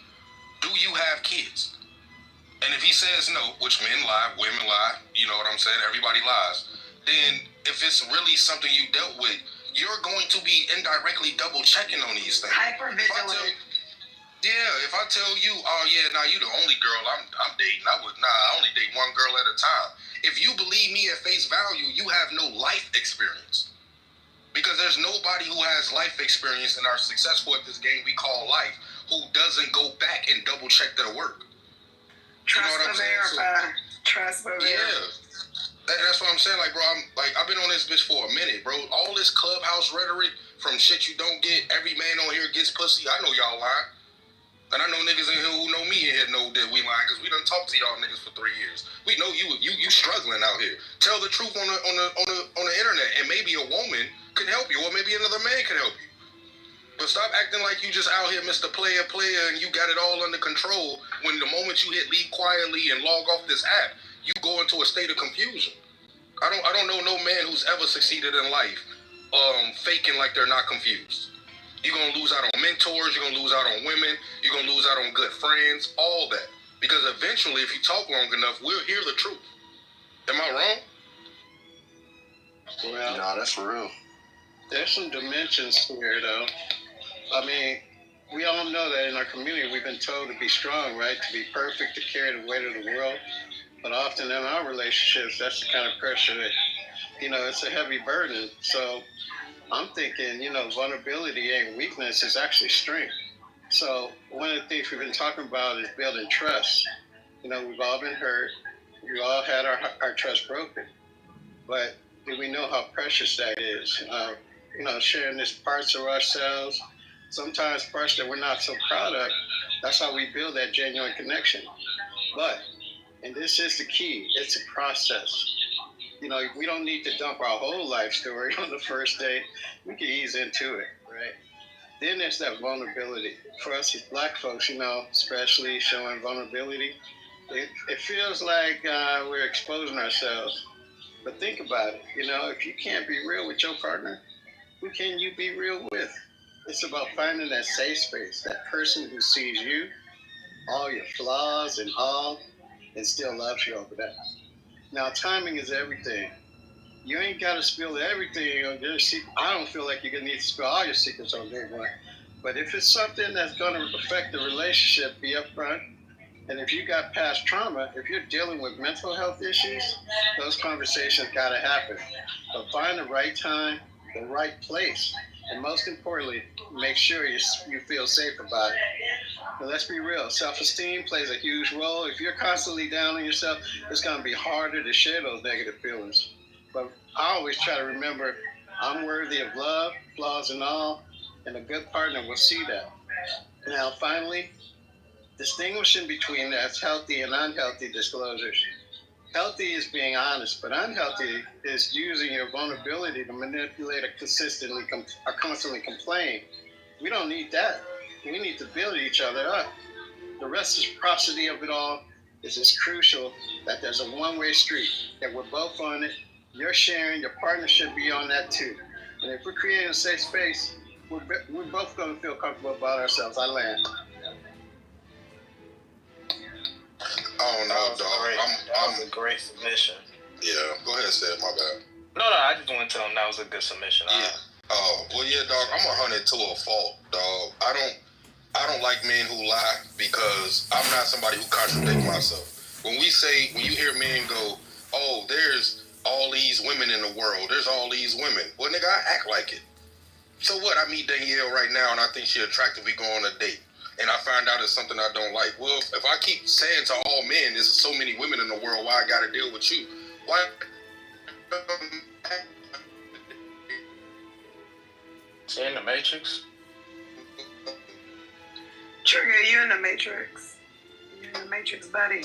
do you have kids? And if he says no, which men lie, women lie, you know what I'm saying, everybody lies, then if it's really something you dealt with, you're going to be indirectly double checking on these things. Hypervigilant. If I tell you, oh yeah, nah, you the only girl I'm dating. I only date one girl at a time. If you believe me at face value, you have no life experience. Because there's nobody who has life experience and are successful at this game we call life who doesn't go back and double check their work. Trust but verify. Trust but verify. Yeah. That's what I'm saying. Like, bro, I've been on this bitch for a minute, bro. All this clubhouse rhetoric from shit you don't get, every man on here gets pussy. I know y'all lying. And I know niggas in here who know me in here know that we lying, because we done talked to y'all niggas for 3 years. We know you struggling out here. Tell the truth on the internet, and maybe a woman can help you, or maybe another man can help you. But stop acting like you just out here Mr. Player, and you got it all under control, when the moment you hit leave quietly and log off this app, you go into a state of confusion. I don't know no man who's ever succeeded in life faking like they're not confused. You're going to lose out on mentors, you're going to lose out on women, you're going to lose out on good friends, all that. Because eventually, if you talk long enough, we'll hear the truth. Am I wrong? Well, no, that's for real. There's some dimensions here, though. I mean, we all know that in our community, we've been told to be strong, right? To be perfect, to carry the weight of the world. But often in our relationships, that's the kind of pressure that, it's a heavy burden. So I'm thinking, vulnerability ain't weakness, it's actually strength. So one of the things we've been talking about is building trust. We've all been hurt. We all had our trust broken. But do we know how precious that is? Sharing these parts of ourselves, sometimes parts that we're not so proud of, that's how we build that genuine connection. But, and this is the key, it's a process. We don't need to dump our whole life story on the first date. We can ease into it, right? Then there's that vulnerability. For us as Black folks, especially showing vulnerability, it feels like we're exposing ourselves. But think about it, if you can't be real with your partner, who can you be real with? It's about finding that safe space, that person who sees you, all your flaws and all, and still loves you over that. Now, timing is everything. You ain't got to spill everything on your secret. I don't feel like you're going to need to spill all your secrets on day one. But if it's something that's going to affect the relationship, be upfront. And if you got past trauma, if you're dealing with mental health issues, those conversations got to happen. But find the right time, the right place. And most importantly, make sure you feel safe about it. But let's be real, self-esteem plays a huge role. If you're constantly down on yourself, it's going to be harder to share those negative feelings. But I always try to remember, I'm worthy of love, flaws and all, and a good partner will see that. Now, finally, distinguishing between that's healthy and unhealthy disclosures. Healthy is being honest, but unhealthy is using your vulnerability to manipulate or constantly complain. We don't need that. We need to build each other up. the reciprocity of it all is as crucial that there's a one-way street, that we're both on it. You're sharing, your partner should be on that too. And if we're creating a safe space, we're both going to feel comfortable about ourselves. I land. I don't know, dog. That was a great submission. Yeah, go ahead, say it, my bad. No, I just want to tell him that was a good submission. Yeah. Oh, well, yeah, dog. I'm 100 to a fault, dog. I don't like men who lie because I'm not somebody who contradicts myself. When you hear men go, oh, there's all these women in the world. There's all these women. Well, nigga, I act like it. So what? I meet Danielle right now and I think she attractive. We go on a date. And I find out it's something I don't like. Well, if I keep saying to all men, there's so many women in the world, why I got to deal with you? Why? Is he in the Matrix? Trigger, you in the Matrix. You're in the Matrix, buddy.